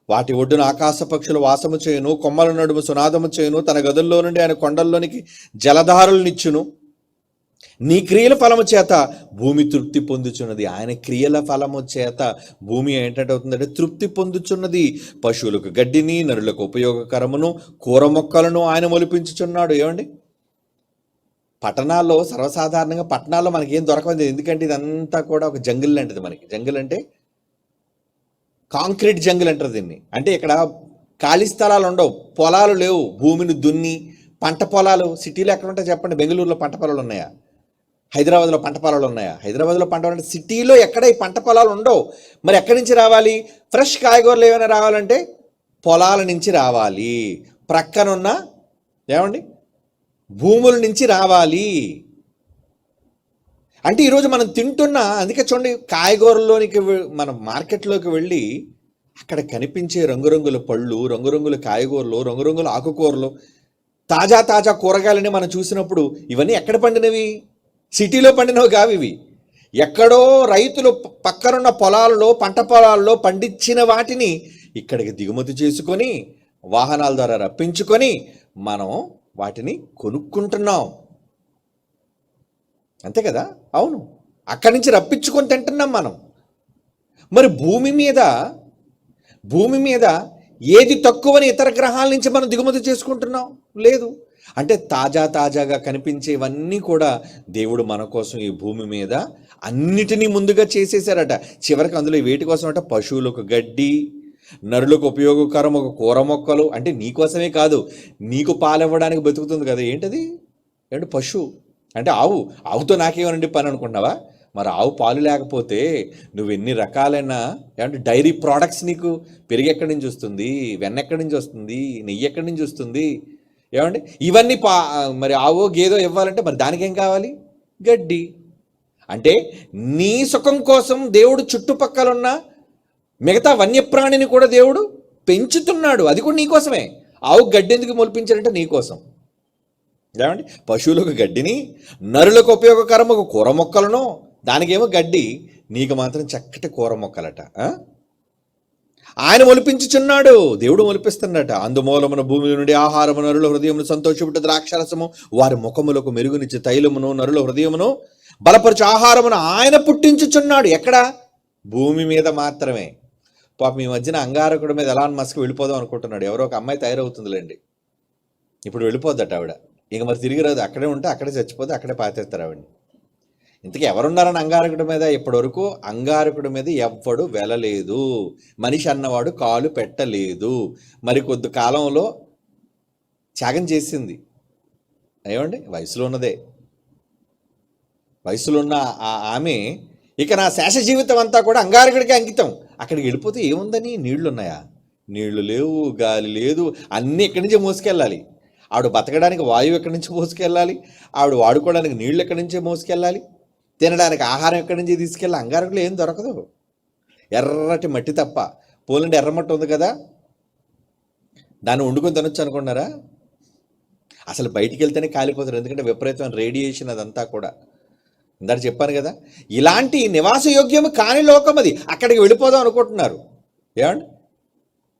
వాటి ఒడ్డున ఆకాశ పక్షులు వాసము చేయును, కొమ్మల నడుము సునాదము చేయును, తన గదుల్లో నుండి ఆయన కొండల్లోనికి జలధారులనిచ్చును. నీ క్రియల ఫలము చేత భూమి తృప్తి పొందుచున్నది. ఆయన క్రియల ఫలము చేత భూమి ఏంటంటే తృప్తి పొందుచున్నది. పశువులకు గడ్డిని, నరులకు ఉపయోగకరమును, కూర మొక్కలను ఆయన మొలిపించుచున్నాడు. ఏమండి? పట్టణాల్లో సర్వసాధారణంగా పట్టణాల్లో మనకి ఏం దొరకదు. ఎందుకంటే ఇదంతా కూడా ఒక జంగిల్ లాంటిది. మనకి జంగిల్ అంటే కాంక్రీట్ జంగిల్ అంటారు దీన్ని. అంటే ఇక్కడ ఖాళీ స్థలాలు ఉండవు, పొలాలు లేవు, భూమిని దున్ని పంట పొలాలు. సిటీలో ఎక్కడ ఉంటాయి చెప్పండి? బెంగళూరులో పంట పొలాలు ఉన్నాయా? హైదరాబాద్లో పంట పొలాలు ఉన్నాయా? హైదరాబాద్లో పంట పొలాలు, సిటీలో ఎక్కడ ఈ పంట పొలాలు ఉండవు. మరి ఎక్కడి నుంచి రావాలి? ఫ్రెష్ కాయగూరలు ఏమైనా రావాలంటే పొలాల నుంచి రావాలి, ప్రక్కనున్న ఏమండి భూముల నుంచి రావాలి. అంటే ఈరోజు మనం తింటున్న, అందుకే చూడండి కాయగూరల్లోనికి మనం మార్కెట్లోకి వెళ్ళి అక్కడ కనిపించే రంగురంగుల పళ్ళు, రంగురంగుల కాయగూరలు, రంగురంగుల ఆకుకూరలు, తాజా కూరగాయలని మనం చూసినప్పుడు ఇవన్నీ ఎక్కడ పండినవి? సిటీలో పండినవి కావు ఇవి. ఎక్కడో రైతులు పక్కనున్న పొలాల్లో, పంట పొలాల్లో పండించిన వాటిని ఇక్కడికి దిగుమతి చేసుకొని వాహనాల ద్వారా రప్పించుకొని మనం వాటిని కొనుక్కుంటున్నాం. అంతే కదా? అవును, అక్కడి నుంచి రప్పించుకొని తింటున్నాం మనం. మరి భూమి మీద ఏది తక్కువని ఇతర గ్రహాల నుంచి మనం దిగుమతి చేసుకుంటున్నాం? లేదు. అంటే తాజాగా కనిపించేవన్నీ కూడా దేవుడు మన కోసం ఈ భూమి మీద అన్నిటినీ ముందుగా చేసేసారట. చివరికి అందులో వేటి కోసం అంటే పశువులకు గడ్డి, నరులకు ఉపయోగకరం ఒక కూర మొక్కలు. అంటే నీకోసమే కాదు, నీకు పాలివ్వడానికి బతుకుతుంది కదా. ఏంటది? పశువు అంటే ఆవుతో నాకేమనండి పని అనుకుంటున్నావా? మరి ఆవు పాలు లేకపోతే నువ్వు ఎన్ని రకాలైన డైరీ ప్రోడక్ట్స్, నీకు పెరుగు ఎక్కడి నుంచి వస్తుంది, వెన్న ఎక్కడి నుంచి వస్తుంది, నెయ్యి ఎక్కడి నుంచి వస్తుంది? ఏమండి ఇవన్నీ మరి ఆవో గేదో ఇవ్వాలంటే మరి దానికి ఏం కావాలి? గడ్డి. అంటే నీ సుఖం కోసం దేవుడు చుట్టుపక్కల ఉన్న మిగతా వన్యప్రాణిని కూడా దేవుడు పెంచుతున్నాడు. అది కూడా నీకోసమే. ఆవు గడ్డి ఎందుకు మొలిపించాడంటే నీకోసం. ఏమండి పశువులకు గడ్డిని, నరులకు ఉపయోగకరం ఒక కూర మొక్కలను, దానికేమో గడ్డి, నీకు మాత్రం చక్కటి కూర మొక్కలట. ఆయన మొలిపించుచున్నాడు, దేవుడు మొలిపిస్తున్నాడట. అందుమూలమున భూమి నుండి ఆహారము, నరుల హృదయమును సంతోషపెట్టు ద్రాక్షరసము, వారి ముఖములకు మెరుగునిచ్చి తైలమును, నరుల హృదయమును బలపరచు ఆహారమును ఆయన పుట్టించుచున్నాడు. ఎక్కడ? భూమి మీద మాత్రమే. పాపం ఈ మధ్యన అంగారకుడి మీద ఎలాన్ మస్క్ వెళ్ళిపోదాం అనుకుంటున్నాడు. ఎవరో ఒక అమ్మాయి తయారవుతుందిలేండి, ఇప్పుడు వెళ్ళిపోద్దట ఆవిడ. ఇంక మరి తిరిగి రాదు. అక్కడే ఉంటే అక్కడే చచ్చిపోతే అక్కడే పాతేస్తారు ఆవిడని. ఇంతకీ ఎవరున్నారని అంగారకుడి మీద? ఇప్పటివరకు అంగారకుడి మీద ఎవ్వడు వెళ్ళలేదు, మనిషి అన్నవాడు కాలు పెట్టలేదు. మరి కొద్ది కాలంలో త్యాగం చేసింది. ఏమండి, వయసులో ఉన్నదే, వయసులో ఉన్న ఆమె ఇక నా శేష జీవితం అంతా కూడా అంగారకుడికి అంకితం. అక్కడికి వెళ్ళిపోతే ఏముందని? నీళ్లు ఉన్నాయా? నీళ్లు లేవు, గాలి లేదు, అన్నీ ఎక్కడి నుంచి మోసుకెళ్ళాలి. ఆవిడ బతకడానికి వాయువు ఎక్కడి నుంచి మోసుకెళ్ళాలి, ఆవిడ వాడుకోవడానికి నీళ్లు ఎక్కడి నుంచే మోసుకెళ్ళాలి, తినడానికి ఆహారం ఎక్కడి నుంచి తీసుకెళ్ళాలి. అంగారకులు ఏం దొరకదు, ఎర్రటి మట్టి తప్ప. పోలండి ఎర్రమట్టి ఉంది కదా, దాన్ని వండుకొని తినొచ్చు అనుకున్నారా? అసలు బయటికి వెళ్తేనే కాలిపోతారు, ఎందుకంటే విపరీతమైన రేడియేషన్ అదంతా కూడా. ఇందాక చెప్పాను కదా, ఇలాంటి నివాసయోగ్యం కాని లోకం అది. అక్కడికి వెళ్ళిపోదాం అనుకుంటున్నారు. ఏమండి,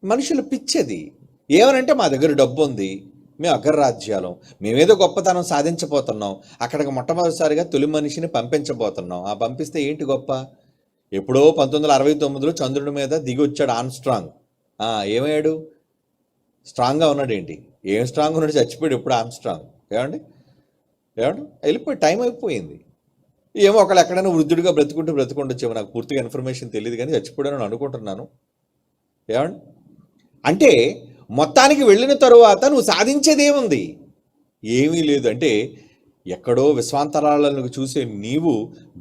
మనుషులు పిచ్చేది. ఏమనంటే మా దగ్గర డబ్బు ఉంది, మేము అగ్రరాజ్యాలం, మేమేదో గొప్పతనం సాధించబోతున్నాం, అక్కడికి మొట్టమొదటిసారిగా తొలి మనిషిని పంపించబోతున్నాం. ఆ పంపిస్తే ఏంటి గొప్ప? ఎప్పుడో 1969లో చంద్రుడి మీద దిగి వచ్చాడు ఆర్మ్స్ట్రాంగ్. ఏమయ్యాడు? స్ట్రాంగ్గా ఉన్నాడు ఏంటి? ఏం స్ట్రాంగ్ ఉన్నాడు? చచ్చిపోయాడు ఎప్పుడు ఆర్మ్స్ట్రాంగ్. ఏమండి, వెళ్ళిపోయి టైం అయిపోయింది. ఏమో ఒకళ్ళు ఎక్కడైనా వృద్ధుడిగా బ్రతుకుండొచ్చేమో, నాకు పూర్తిగా ఇన్ఫర్మేషన్ తెలియదు, కానీ చచ్చిపోయాడని అనుకుంటున్నాను. ఏమండి, అంటే మొత్తానికి వెళ్ళిన తరువాత నువ్వు సాధించేది ఏముంది? ఏమీ లేదు. అంటే ఎక్కడో విశ్వాంతరాలను చూసే నీవు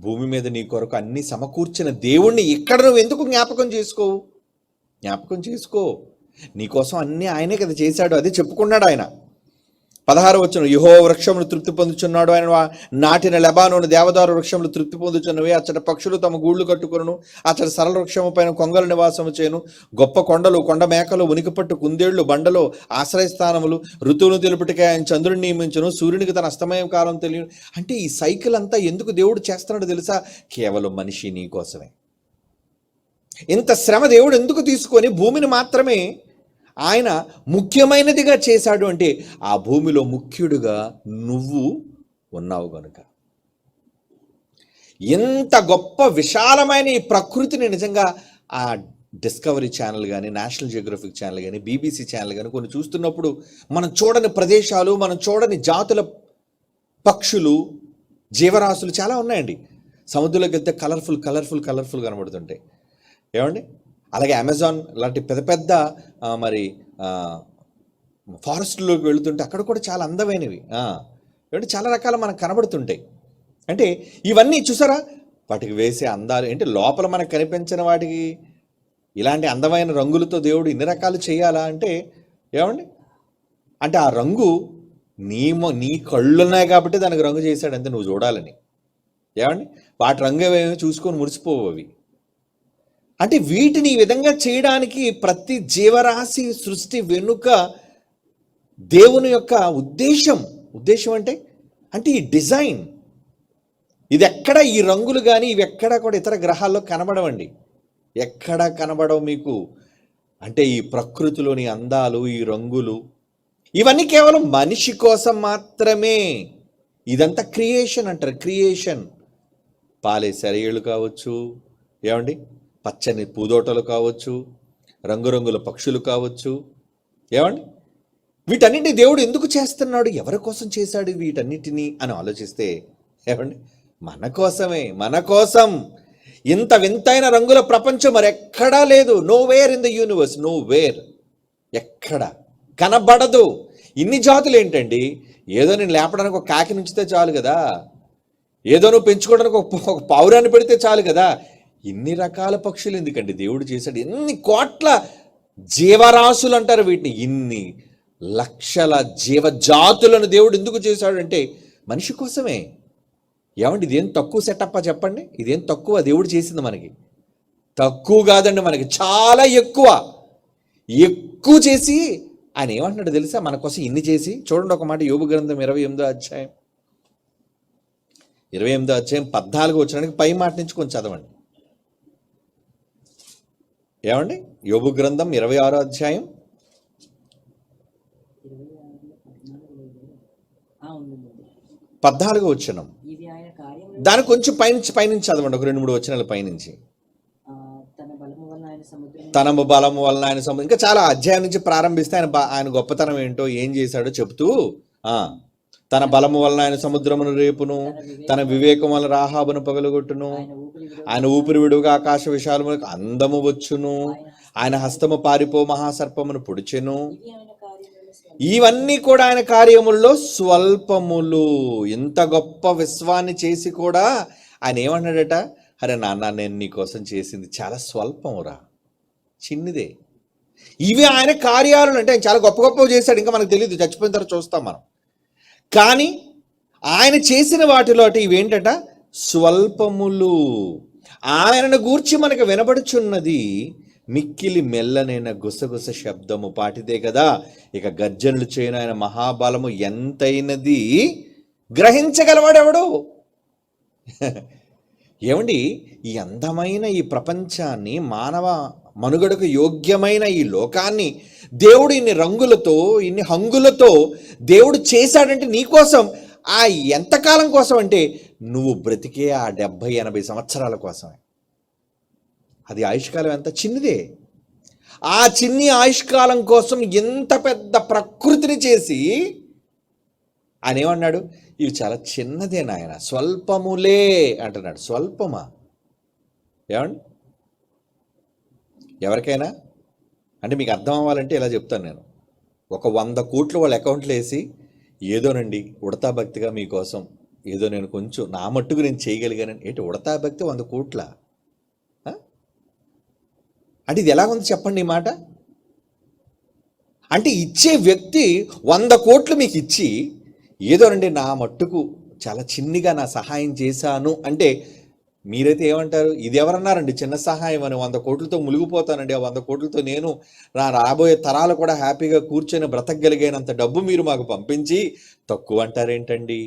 భూమి మీద నీ కొరకు అన్ని సమకూర్చిన దేవుణ్ణి ఇక్కడ నువ్వు ఎందుకు జ్ఞాపకం చేసుకో. నీకోసం అన్నీ ఆయనే కదా చేశాడు, అది చెప్పుకున్నాడు ఆయన. 16వ వచనం, యెహోవా వృక్షములు తృప్తి పొందుచున్నాడు, ఆయన నాటిన లెబానోను దేవదారు వృక్షములు తృప్తి పొందుచున్నవి. అచ్చట పక్షులు తమ గూళ్ళు కట్టుకొనును, అచ్చట సరళ వృక్షము పైన కొంగలు నివాసము చేయను. గొప్ప కొండలు, కొండ మేకలు, ఉనికిపట్టు కుందేళ్లు, బండలు, ఆశ్రయస్థానములు, ఋతువును తెలుపుటికే ఆయన చంద్రుడిని నియమించును, సూర్యునికి తన అస్తమయం కాలం తెలియను. అంటే ఈ సైకిల్ అంతా ఎందుకు దేవుడు చేస్తున్నాడు తెలుసా? కేవలం మనిషి నీ కోసమే. ఇంత శ్రమ దేవుడు ఎందుకు తీసుకొని భూమిని మాత్రమే ఆయన ముఖ్యమైనదిగా చేశాడు అంటే, ఆ భూమిలో ముఖ్యుడుగా నువ్వు ఉన్నావు గనుక. ఎంత గొప్ప విశాలమైన ఈ ప్రకృతిని నిజంగా ఆ డిస్కవరీ ఛానల్ కానీ, నేషనల్ జియోగ్రఫిక్ ఛానల్ కానీ, బీబీసీ ఛానల్ కానీ కొన్ని చూస్తున్నప్పుడు మనం చూడని ప్రదేశాలు, మనం చూడని జాతుల పక్షులు, జీవరాశులు చాలా ఉన్నాయండి. సముద్రంలోకి వెళ్తే కలర్ఫుల్ కనబడుతుంటాయి. ఏమండి, అలాగే అమెజాన్ లాంటి పెద్ద పెద్ద మరి ఫారెస్ట్లోకి వెళుతుంటే అక్కడ కూడా చాలా అందమైనవి, ఏమంటే చాలా రకాలు మనకు కనబడుతుంటాయి. అంటే ఇవన్నీ చూసారా, వాటికి వేసే అందాలు ఏంటి? లోపల మనకు కనిపించిన వాటికి ఇలాంటి అందమైన రంగులతో దేవుడు ఇన్ని రకాలు చేయాలా అంటే, ఏమండి, అంటే ఆ రంగు నీ కళ్ళున్నాయి కాబట్టి దానికి రంగు చేశాడు అంతే, నువ్వు చూడాలని. ఏమండి, వాటి రంగు ఏమేమి చూసుకొని మురిసిపోవు అవి. అంటే వీటిని ఈ విధంగా చేయడానికి ప్రతి జీవరాశి సృష్టి వెనుక దేవుని యొక్క ఉద్దేశం అంటే ఈ డిజైన్. ఇది ఎక్కడ, ఈ రంగులు కానీ ఇవి ఎక్కడ కూడా ఇతర గ్రహాల్లో కనబడవండి, ఎక్కడ కనబడవు మీకు. అంటే ఈ ప్రకృతిలోని అందాలు, ఈ రంగులు, ఇవన్నీ కేవలం మనిషి కోసం మాత్రమే. ఇదంతా క్రియేషన్ అంటారు, క్రియేషన్. పాలే సెరయేళ్ళు కావచ్చు, ఏమండి, పచ్చని పూదోటలు కావచ్చు, రంగురంగుల పక్షులు కావచ్చు. ఏమండి, వీటన్నిటిని దేవుడు ఎందుకు చేస్తున్నాడు, ఎవరి కోసం చేశాడు వీటన్నిటినీ అని ఆలోచిస్తే, ఏమండి, మన కోసం. ఇంత వింతైన రంగుల ప్రపంచం మరెక్కడా లేదు. Nowhere in the universe, nowhere, ఎక్కడ కనబడదు. ఇన్ని జాతులు ఏంటండి? ఏదో నేను లేపడానికి ఒక కాకి నుంచితే చాలు కదా, ఏదో నువ్వు పెంచుకోవడానికి ఒక పావురాన్ని పెడితే చాలు కదా. ఇన్ని రకాల పక్షులు ఎందుకండి దేవుడు చేశాడు? ఎన్ని కోట్ల జీవరాశులు అంటారు వీటిని, ఇన్ని లక్షల జీవజాతులను దేవుడు ఎందుకు చేశాడు అంటే మనిషి కోసమే. ఏమండి, ఇదేం తక్కువ సెటప్పా చెప్పండి? ఇదేం తక్కువ దేవుడు చేసింది మనకి? తక్కువ కాదండి, మనకి చాలా ఎక్కువ చేసి ఆయన ఏమంటున్నాడు తెలుసా? మన కోసం ఇన్ని చేసి. చూడండి ఒక మాట, యోబు గ్రంథం 28వ అధ్యాయం 14వ వచనానికి పై మాట నుంచి కొంచెం చదవండి. ఏమండి, యోబు గ్రంథం 26వ అధ్యాయం 14వ వచనం. దాని కొంచెం పైనుంచి చదవండి, ఒక 2-3 వచనాల పైనుంచి. తన బలము వలన ఆయన సముద్రం, ఇంకా చాలా అధ్యాయం నుంచి ప్రారంభిస్తే ఆయన గొప్పతనం ఏంటో, ఏం చేశాడో చెబుతూ తన బలము వలన ఆయన సముద్రమును రేపును, తన వివేకం వలన రాహాబును పగలగొట్టును. ఆయన ఊపిరి విడుగా ఆకాశ విశాలములకు అందము వచ్చును. ఆయన హస్తము పారిపో మహాసర్పమును పొడిచెను. ఇవన్నీ కూడా ఆయన కార్యముల్లో స్వల్పములు. ఇంత గొప్ప విశ్వాన్ని చేసి కూడా ఆయన ఏమన్నాడట, అరే నాన్న నేను నీకోసం చేసింది చాలా స్వల్పమురా, చిన్నదే. ఇవి ఆయన కార్యాలు. అంటే ఆయన చాలా గొప్ప గొప్పవి చేశాడు, ఇంకా మనకు తెలియదు, చచ్చిపోయిన తర్వాత చూస్తాం మనం. కానీ ఆయన చేసిన వాటిలో ఇవేంటట, స్వల్పములు. ఆయనను గూర్చి మనకు వినబడుచున్నది మిక్కిలి మెల్లనైన గుసగుస శబ్దము పాటిదే కదా. ఇక గర్జనలు చేయను ఆయన మహాబలము ఎంతైనది గ్రహించగలవాడెవడు? ఏమండి, ఈ అందమైన ఈ ప్రపంచాన్ని, మానవ మనుగడకు యోగ్యమైన ఈ లోకాన్ని దేవుడు ఇన్ని రంగులతో, ఇన్ని హంగులతో దేవుడు చేశాడంటే నీకోసం. ఆ ఎంతకాలం కోసం అంటే నువ్వు బ్రతికే ఆ 70-80 సంవత్సరాల కోసమే. అది ఆయుష్కాలం ఎంత చిన్నదే. ఆ చిన్ని ఆయుష్కాలం కోసం ఎంత పెద్ద ప్రకృతిని చేసి ఆయన ఏమన్నాడు, ఇవి చాలా చిన్నదే నాయన, స్వల్పములే అంటున్నాడు. స్వల్పమా? ఏమండి, ఎవరికైనా అంటే మీకు అర్థం అవ్వాలంటే ఇలా చెప్తాను నేను. ఒక 100 కోట్లు వాళ్ళ అకౌంట్లో వేసి, ఏదోనండి ఉడతా భక్తిగా మీకోసం ఏదో నేను కొంచెం నా మట్టుకు నేను చేయగలిగానని. ఏంటి ఉడతా భక్తి 100 కోట్ల? అంటే ఇది ఎలా ఉంది చెప్పండి ఈ మాట. అంటే ఇచ్చే వ్యక్తి 100 కోట్లు మీకు ఇచ్చి, ఏదోనండి నా మట్టుకు చాలా చిన్నగా నా సహాయం చేశాను అంటే మీరైతే ఏమంటారు? ఇది ఎవరన్నారండి చిన్న సహాయం అని? 100 కోట్లతో మునిగిపోతానండి, ఆ 100 కోట్లతో నేను నా రాబోయే తరాలు కూడా హ్యాపీగా కూర్చొని బ్రతకగలిగేనంత డబ్బు మీరు మాకు పంపించి తక్కువ అంటారేంటండి?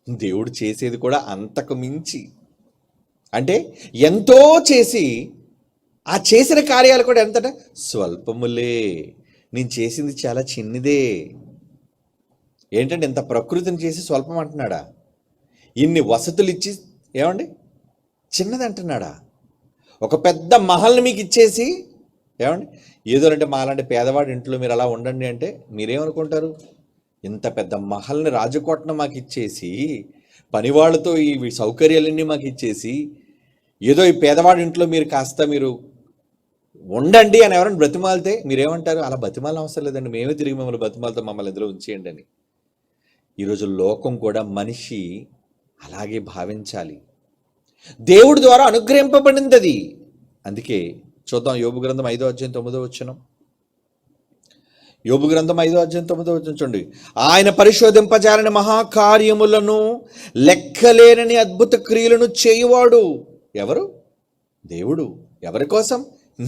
దేవుడు చేసేది కూడా అంతకు మించి. అంటే ఎంతో చేసి ఆ చేసిన కార్యాలు కూడా ఎంతట స్వల్పములే. నేను చేసింది చాలా చిన్నదే. ఏంటంటే ఇంత ప్రకృతిని చేసి స్వల్పం అంటున్నాడా? ఇన్ని వసతులు ఇచ్చి ఏమండి చిన్నది అంటున్నాడా? ఒక పెద్ద మహల్ని మీకు ఇచ్చేసి ఏమండి ఏదోనంటే మాలాంటి పేదవాడి ఇంట్లో మీరు అలా ఉండండి అంటే మీరేమనుకుంటారు? ఇంత పెద్ద మహల్ని రాజకోటను మాకు ఇచ్చేసి, పనివాళ్ళతో ఈ సౌకర్యాలన్నీ మాకు ఇచ్చేసి, ఏదో ఈ పేదవాడి ఇంట్లో మీరు కాస్త మీరు ఉండండి అని ఎవరైనా బ్రతిమాలితే మీరేమంటారు? అలా బతిమాల అవసరం లేదండి, మేమే తిరిగి మిమ్మల్ని బతిమాలతో మమ్మల్ని ఇందులో ఉంచేయండి అని. ఈరోజు లోకం కూడా మనిషి అలాగే భావించాలి. దేవుడి ద్వారా అనుగ్రహింపబడింది అది. అందుకే చూద్దాం యోబు గ్రంథం 5వ అధ్యాయం 9వ వచనం. యోబు గ్రంథం 5వ అధ్యాయం 9వ వచనం చూడండి. ఆయన పరిశోధింపజాలని మహాకార్యములను, లెక్కలేనని అద్భుత క్రియలను చేయువాడు ఎవరు? దేవుడు. ఎవరి కోసం?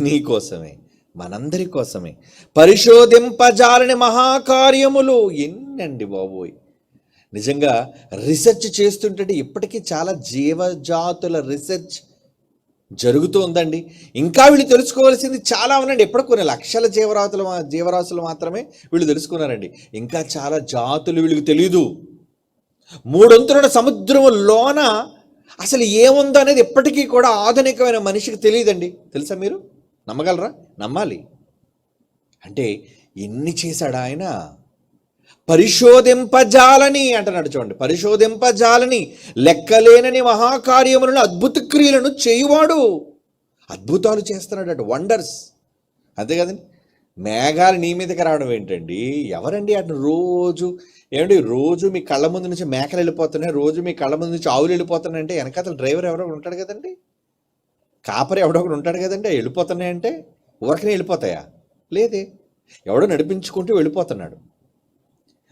నీ కోసమే, మనందరి కోసమే. పరిశోధింపజాలని మహాకార్యములు ఎన్నండి బాబోయ్. నిజంగా రీసెర్చ్ చేస్తుంటే ఇప్పటికీ చాలా జీవజాతుల రీసెర్చ్ జరుగుతూ ఉందండి. ఇంకా వీళ్ళు తెలుసుకోవాల్సింది చాలా ఉందండి. ఎప్పుడు కొన్ని లక్షల జీవరాశులు మాత్రమే వీళ్ళు తెలుసుకున్నారండి. ఇంకా చాలా జాతులు వీళ్ళకి తెలియదు. 3 సముద్రములోన అసలు ఏముందో అనేది ఇప్పటికీ కూడా ఆధునికమైన మనిషికి తెలియదండి. తెలుసా? మీరు నమ్మగలరా? నమ్మాలి. అంటే ఎన్ని చేశాడు ఆయన. పరిశోధింపజాలని అంటున్నాడు చూడండి. పరిశోధింపజాలని లెక్కలేనని మహాకార్యములను, అద్భుత క్రియలను చేయువాడు. అద్భుతాలు చేస్తున్నాడు, వండర్స్. అంతే కదండి. మేఘాలు నీ మీదకి రావడం ఏంటండి? ఎవరండి అటు రోజు ఏమండి రోజు మీ కళ్ళ ముందు నుంచి మేకలు వెళ్ళిపోతున్నాయి, రోజు మీ కళ్ళ ముందు నుంచి ఆవులు వెళ్ళిపోతున్నాయి అంటే వెనకాతల డ్రైవర్ ఎవరో ఉంటాడు కదండి, కాపరి ఎవడో ఒకడు ఉంటాడు కదండి. వెళ్ళిపోతున్నాయంటే ఊరకనే వెళ్ళిపోతాయా? లేదే, ఎవడో నడిపించుకుంటూ వెళ్ళిపోతున్నాడు.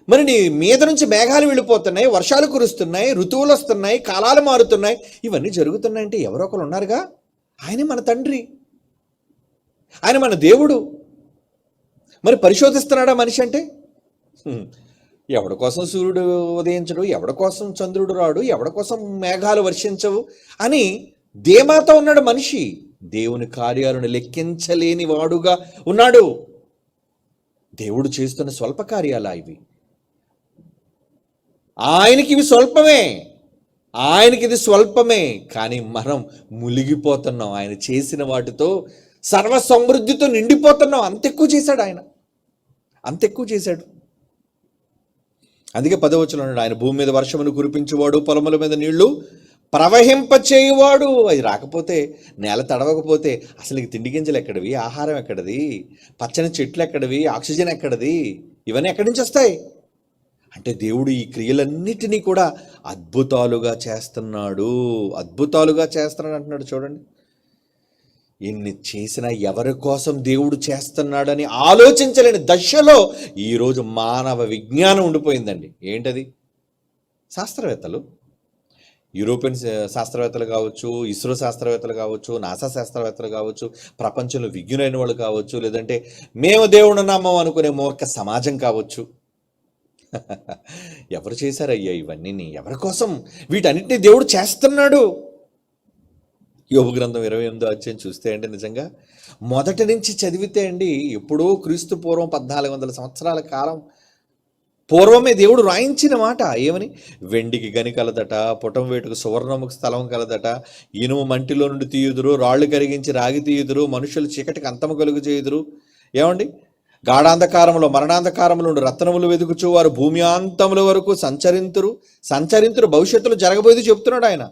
మరి నీ మీద నుంచి మేఘాలు వెళ్ళిపోతున్నాయి, వర్షాలు కురుస్తున్నాయి, ఋతువులు వస్తున్నాయి, కాలాలు మారుతున్నాయి, ఇవన్నీ జరుగుతున్నాయంటే ఎవరో ఒకరు ఉన్నారుగా. ఆయనే మన తండ్రి, ఆయన మన దేవుడు. మరి పరిశోధిస్తున్నాడా మనిషి అంటే? ఎవడి కోసం సూర్యుడు ఉదయించడు, ఎవడి కోసం చంద్రుడు రాడు, ఎవడి కోసం మేఘాలు వర్షించవు అని ధీమాతో ఉన్నాడు మనిషి. దేవుని కార్యాలను లెక్కించలేని వాడుగా ఉన్నాడు. దేవుడు చేస్తున్న స్వల్ప కార్యాలా ఇవి? ఆయనకి ఇవి స్వల్పమే, ఆయనకి ఇది స్వల్పమే. కానీ మనం మునిగిపోతున్నాం ఆయన చేసిన వాటితో. సర్వ సమృద్ధితో నిండిపోతున్నాం. అంత ఎక్కువ చేశాడు ఆయన, అంత ఎక్కువ చేశాడు. అందుకే 10వ వచనంలో ఆయన భూమి మీద వర్షమును కురిపించేవాడు, పొలముల మీద నీళ్లు ప్రవహింపచేయువాడు. అది రాకపోతే, నేల తడవకపోతే అసలు నీకు తిండి గింజలు ఎక్కడివి, ఆహారం ఎక్కడిది, పచ్చని చెట్లు ఎక్కడివి, ఆక్సిజన్ ఎక్కడిది, ఇవన్నీ ఎక్కడి నుంచి వస్తాయి? అంటే దేవుడు ఈ క్రియలన్నిటినీ కూడా అద్భుతాలుగా చేస్తున్నాడు, అద్భుతాలుగా చేస్తున్నాడు అంటున్నాడు. చూడండి, ఇన్ని చేసినా ఎవరి కోసం దేవుడు చేస్తున్నాడని ఆలోచించలేని దశలో ఈరోజు మానవ విజ్ఞానం ఉండిపోయిందండి. ఏంటది? శాస్త్రవేత్తలు, యూరోపియన్ శాస్త్రవేత్తలు కావచ్చు, ఇస్రో శాస్త్రవేత్తలు కావచ్చు, నాసా శాస్త్రవేత్తలు కావచ్చు, ప్రపంచంలో విజ్ఞులైన వాళ్ళు కావచ్చు, లేదంటే మేము దేవుడు నమ్మం అనుకునే మూర్ఖ సమాజం కావచ్చు. ఎవరు చేశారయ్యా ఇవన్నీ? ఎవరి కోసం? వీటన్నిటిని దేవుడు చేస్తున్నాడు. యోబు గ్రంథం 28వ అధ్యాయం చూస్తే అండి, నిజంగా మొదటి నుంచి చదివితే అండి, ఎప్పుడో క్రీస్తు పూర్వం 1400 సంవత్సరాల కాలం పూర్వమే దేవుడు రాయించిన మాట. ఏమని? వెండికి గని కలదట, పుటం వేటుకు సువర్ణముకు స్థలం కలదట, ఇనుము మంటిలో నుండి తీయుదురు, రాళ్ళు కరిగించి రాగి తీయుదురు, మనుషులు చీకటికి అంతము కలుగు చేయుదురు. ఏమండి? గాఢాంధకారములో మరణాంధకారముల నుండి రత్నములు వెతుకుచు వారు భూమి అంతముల వరకు సంచరింతురు. భవిష్యత్తులో జరగబోయేది చెప్తున్నాడు ఆయన.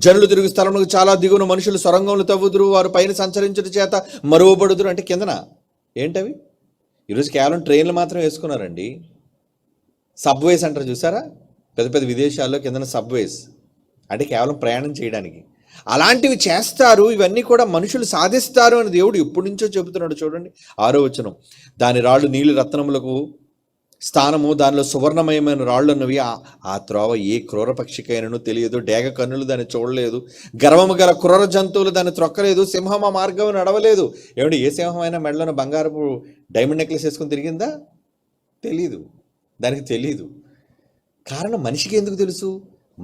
జనులు తిరుగు స్థలములకు చాలా దిగున మనుషులు సొరంగములు తవ్వుదురు, వారు పైన సంచరించుట చేత మరువబడుదురు. అంటే కిందన ఏంటవి? ఈరోజు కేవలం ట్రైన్లు మాత్రం వేసుకున్నారండి. సబ్వేస్ అంటారు చూసారా? పెద్ద పెద్ద విదేశాల్లో కిందన సబ్వేస్ అంటే కేవలం ప్రయాణం చేయడానికి. అలాంటివి చేస్తారు. ఇవన్నీ కూడా మనుషులు సాధిస్తారు అని దేవుడు ఎప్పటి నుంచో చెబుతున్నాడు. చూడండి 6వ వచనం, దాని రాళ్ళు నీళ్ళు రత్నములకు స్థానము, దానిలో సువర్ణమయమైన రాళ్ళు అన్నవి. ఆ త్రోవ ఏ క్రూర పక్షికైనను తెలియదు, డేగ కన్నులు దాన్ని చూడలేదు, గర్వము గల క్రూర జంతువులు దాన్ని త్రొక్కలేదు, సింహం ఆ మార్గం నడవలేదు. ఏమంటే ఏ సింహం అయినా మెడలోన బంగారపు డైమండ్ నెక్లెస్ వేసుకొని తిరిగిందా? తెలీదు, దానికి తెలీదు. కారణం మనిషికి ఎందుకు తెలుసు?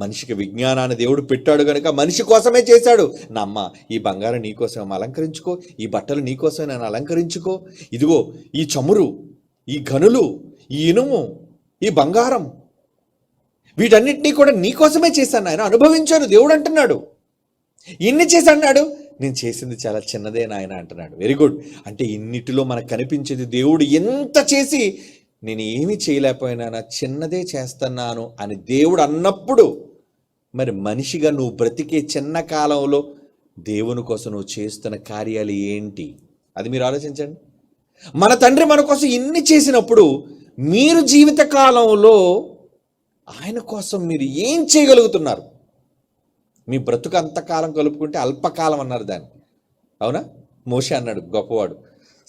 మనిషికి విజ్ఞానాన్ని దేవుడు పెట్టాడు కనుక మనిషి కోసమే చేశాడు. నమ్మ, ఈ బంగారం నీకోసం అలంకరించుకో, ఈ బట్టలు నీకోసం నేను అలంకరించుకో, ఇదిగో ఈ చమురు, ఈ గనులు, ఈ ఇనుము, ఈ బంగారం, వీటన్నిటినీ కూడా నీకోసమే చేశాను నాయన, అనుభవించాను దేవుడు అంటున్నాడు. ఇన్ని చేసి అన్నాడు, నేను చేసింది చాలా చిన్నదే నాయన అంటున్నాడు. Very good. అంటే ఇన్నిటిలో మనకు కనిపించేది దేవుడు ఎంత చేసి నేను ఏమీ చేయలేకపోయినా చిన్నదే చేస్తున్నాను అని దేవుడు అన్నప్పుడు, మరి మనిషిగా నువ్వు బ్రతికే చిన్న కాలంలో దేవుని కోసం నువ్వు చేస్తున్న కార్యాలు ఏంటి? అది మీరు ఆలోచించండి. మన తండ్రి మన కోసం ఇన్ని చేసినప్పుడు మీరు జీవిత కాలంలో ఆయన కోసం మీరు ఏం చేయగలుగుతున్నారు? మీ బ్రతుకు అంతకాలం కలుపుకుంటే అల్పకాలం అన్నారు దాన్ని. అవునా? మోషే అన్నాడు గొప్పవాడు,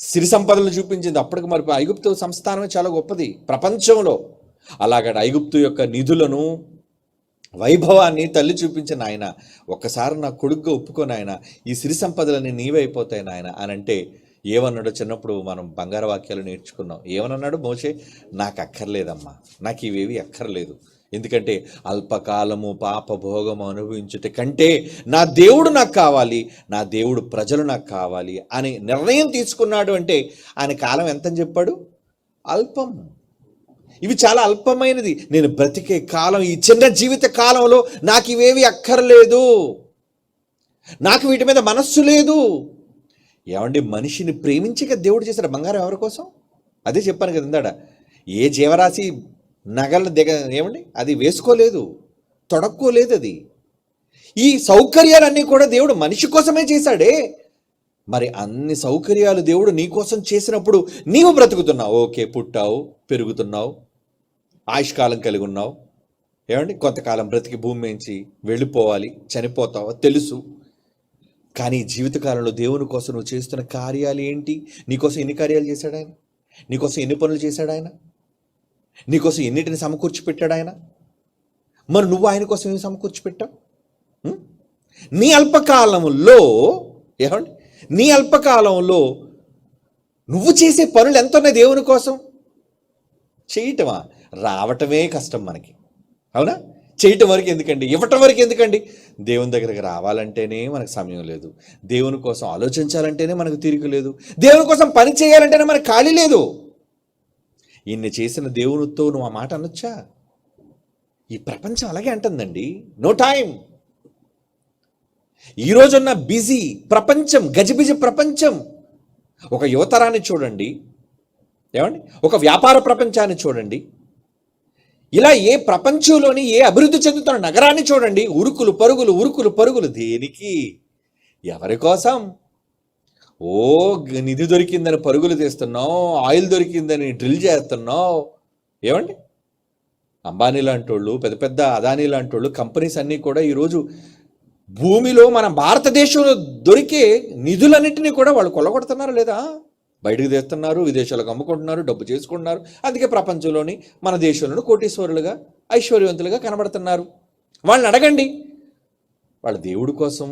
సిరి సంపదలను చూపించింది. అప్పటికి మరి ఐగుప్తు సంస్థానమే చాలా గొప్పది ప్రపంచంలో. అలాగ ఐగుప్తు యొక్క నిధులను, వైభవాన్ని తల్లి చూపించిన ఆయన, ఒక్కసారి నా కొడుకుగా ఒప్పుకొని ఆయన, ఈ సిరి సంపదలని నీవే అయిపోతాయి నాయన అని అంటే ఏమన్నాడో చిన్నప్పుడు మనం బంగారు వాక్యాలు నేర్చుకున్నాం. ఏమన్నాడు మోషే? నాకు అక్కర్లేదమ్మా, నాకు ఇవేవి అక్కర్లేదు, ఎందుకంటే అల్పకాలము పాపభోగము అనుభవించుట కంటే నా దేవుడు నాకు కావాలి, నా దేవుడు ప్రజలు నాకు కావాలి అని నిర్ణయం తీసుకున్నాడు. అంటే ఆయన కాలం ఎంతని చెప్పాడు? అల్పం. ఇవి చాలా అల్పమైనది. నేను బ్రతికే కాలం, ఈ చిన్న జీవిత కాలంలో నాకు ఇవేవి అక్కర్లేదు, నాకు వీటి మీద మనస్సు లేదు. ఏమండి, మనిషిని ప్రేమించక దేవుడు చేశాడు. బంగారం ఎవరి కోసం? అదే చెప్పాను కదా ఇందాడ. ఏ జీవరాశి నగల ఏమండి అది వేసుకోలేదు, తొడక్కోలేదు. అది ఈ సౌకర్యాలన్నీ కూడా దేవుడు మనిషి కోసమే చేశాడే. మరి అన్ని సౌకర్యాలు దేవుడు నీ కోసం చేసినప్పుడు నీవు బ్రతుకుతున్నావు. ఓకే, పుట్టావు, పెరుగుతున్నావు, ఆయుష్కాలం కలిగి ఉన్నావు. ఏమండి, కొంతకాలం బ్రతికి భూమి నుంచి వెళ్ళిపోవాలి, చనిపోతావు, తెలుసు. కానీ జీవితకాలంలో దేవుని కోసం నువ్వు చేస్తున్న కార్యాలు ఏంటి? నీకోసం ఎన్ని కార్యాలు చేశాడు ఆయన? నీకోసం ఎన్ని పనులు చేశాడు ఆయన? నీకోసం ఎన్నిటిని సమకూర్చి పెట్టాడు ఆయన? మరి నువ్వు ఆయన కోసం ఏమి సమకూర్చి పెట్టావు? నీ అల్పకాలంలో, ఏమండి, నీ అల్పకాలంలో నువ్వు చేసే పనులు ఎంత ఉన్నాయి దేవుని కోసం? చేయటమా? రావటమే కష్టం మనకి. అవునా? చేయటం వరకు ఎందుకండి, ఇవ్వటం వరకు ఎందుకండి? దేవుని దగ్గరికి రావాలంటేనే మనకు సమయం లేదు, దేవుని కోసం ఆలోచించాలంటేనే మనకు తీరిక లేదు, దేవుని కోసం పని చేయాలంటేనే మనకు ఖాళీ లేదు. ఇన్ని చేసిన దేవునితో నువ్వు ఆ మాట అనొచ్చా? ఈ ప్రపంచం అలాగే అంటుందండి, నో టైం. ఈరోజున్న బిజీ ప్రపంచం, గజిబిజి ప్రపంచం. ఒక యువతరాన్ని చూడండి, ఏమండి, ఒక వ్యాపార ప్రపంచాన్ని చూడండి. ఇలా ప్రపంచంలోని అభివృద్ధి చెందుతున్న నగరాన్ని చూడండి, ఉరుకులు పరుగులు దేనికి? ఎవరి కోసం? నిధి దొరికిందని పరుగులు తీస్తున్నావు, ఆయిల్ దొరికిందని డ్రిల్ చేస్తున్నావు. ఏమండి, అంబానీ లాంటి వాళ్ళు, పెద్ద పెద్ద అదానీ లాంటి వాళ్ళు, కంపెనీస్ అన్నీ కూడా ఈరోజు భూమిలో మన భారతదేశంలో దొరికే నిధులన్నింటినీ కూడా వాళ్ళు కొల్లగొడుతున్నారు లేదా? బయటకు తెస్తున్నారు, విదేశాలకు అమ్ముకుంటున్నారు, డబ్బు చేసుకుంటున్నారు. అందుకే ప్రపంచంలోని మన దేశంలో కోటీశ్వరులుగా, ఐశ్వర్యవంతులుగా కనబడుతున్నారు. వాళ్ళని అడగండి, వాళ్ళ దేవుడి కోసం,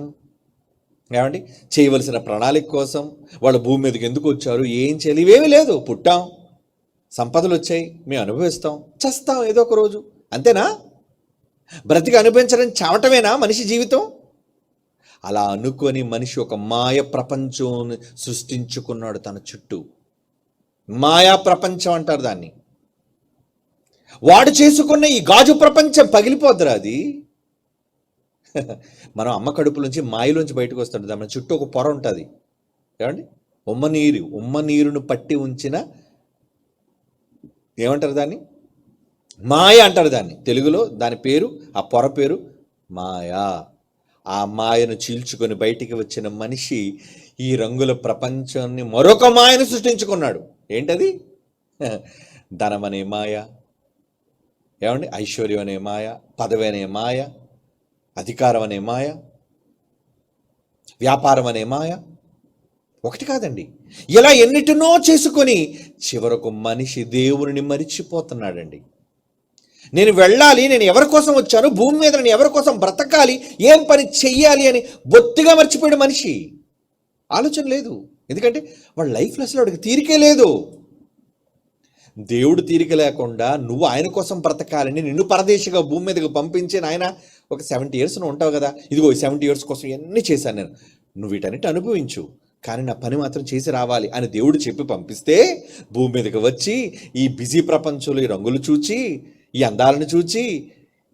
ఏమండి, చేయవలసిన ప్రణాళిక కోసం వాళ్ళ భూమి మీదకి ఎందుకు వచ్చారు, ఏం చేయాలి, ఇవేమీ లేదు. పుట్టాం, సంపదలు వచ్చాయి, మేము అనుభవిస్తాం, చస్తాం ఏదో ఒక రోజు, అంతేనా? బ్రతికి అనుభవించడం చావటమేనా మనిషి జీవితం? అలా అనుకొని మనిషి ఒక మాయ ప్రపంచం సృష్టించుకున్నాడు తన చుట్టూ. మాయా ప్రపంచం అంటారు దాన్ని. వాడు చేసుకున్న ఈ గాజు ప్రపంచం పగిలిపోద్దురా అది. మనం అమ్మ కడుపు నుంచి మాయలోంచి బయటకు వస్తుంటుంది, దాని చుట్టూ ఒక పొర ఉంటుంది. ఏమండి, ఉమ్మ నీరును పట్టి ఉంచిన, ఏమంటారు దాన్ని? మాయ అంటారు దాన్ని తెలుగులో. దాని పేరు, ఆ పొర పేరు మాయా. ఆ మాయను చీల్చుకొని బయటికి వచ్చిన మనిషి ఈ రంగుల ప్రపంచాన్ని మరొక మాయను సృష్టించుకున్నాడు. ఏంటది? ధనం అనే మాయ, ఏమండి, ఐశ్వర్యం అనే మాయ, పదవి అనే మాయ, అధికారం అనే మాయ, వ్యాపారం అనే మాయ. ఒకటి కాదండి, ఇలా ఎన్నిటినో చేసుకొని చివరకు మనిషి దేవుని మరిచిపోతున్నాడండి. నేను వెళ్ళాలి, నేను ఎవరి కోసం వచ్చాను, భూమి మీద నేను ఎవరి కోసం బ్రతకాలి, ఏం పని చెయ్యాలి అని బొత్తిగా మర్చిపోయాడు మనిషి. ఆలోచన లేదు, ఎందుకంటే వాడి లైఫ్లో అసలు వాడికి తీరికే లేదు. దేవుడు తీరిక లేకుండా నువ్వు ఆయన కోసం బ్రతకాలని నిన్ను పరదేశిగా భూమి మీదకి పంపించి, నాయన ఒక 70 years నువ్వు ఉంటావు కదా, ఇదిగో 70 years కోసం ఎన్ని చేశాను నేను, నువ్వు వీటన్నిటి అనుభవించు, కానీ నా పని మాత్రం చేసి రావాలి అని దేవుడు చెప్పి పంపిస్తే, భూమి మీదకి వచ్చి ఈ బిజీ ప్రపంచంలో ఈ రంగులు చూచి, ఈ అందాలను చూచి,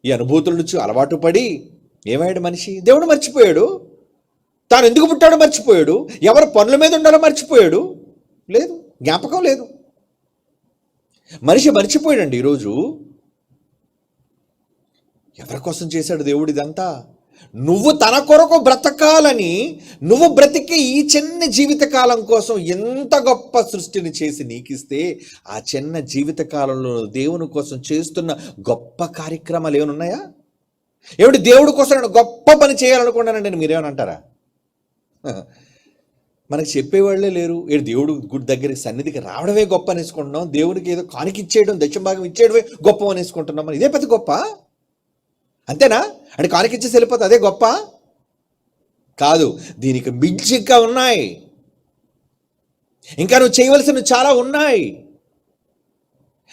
ఈ అనుభూతులను అలవాటు పడి ఏమయ్యాడు మనిషి? దేవుడు మర్చిపోయాడు. తాను ఎందుకు పుట్టాడో మర్చిపోయాడు. ఎవరు పనుల మీద ఉండాలో మర్చిపోయాడు. లేదు, జ్ఞాపకం లేదు. మనిషి మర్చిపోయాడండి ఈరోజు. ఎవరి కోసం చేశాడు దేవుడు ఇదంతా? నువ్వు తన కొరకు బ్రతకాలని, నువ్వు బ్రతికే ఈ చిన్న జీవితకాలం కోసం ఎంత గొప్ప సృష్టిని చేసి నీకిస్తే, ఆ చిన్న జీవితకాలంలో దేవుని కోసం చేస్తున్న గొప్ప కార్యక్రమాలు ఏమనున్నాయా? ఏమిటి, దేవుడి కోసం నేను గొప్ప పని చేయాలనుకున్నానండి మీరేమని అంటారా? మనకు చెప్పేవాళ్లే లేరు. దేవుడు గుడి దగ్గరికి సన్నిధికి రావడమే గొప్ప అనేసుకుంటున్నాం, దేవుడికి ఏదో కానికిచ్చేయడం, దశభాగం ఇచ్చేయడమే గొప్ప అనేసుకుంటున్నాం. మరి ఇదే పెద్ద గొప్ప అంతేనా? అంటే కానికిచ్చేసి వెళ్ళిపోతే అదే గొప్ప కాదు. దీనికి మించిగా ఉన్నాయి, ఇంకా నువ్వు చేయవలసినవి చాలా ఉన్నాయి.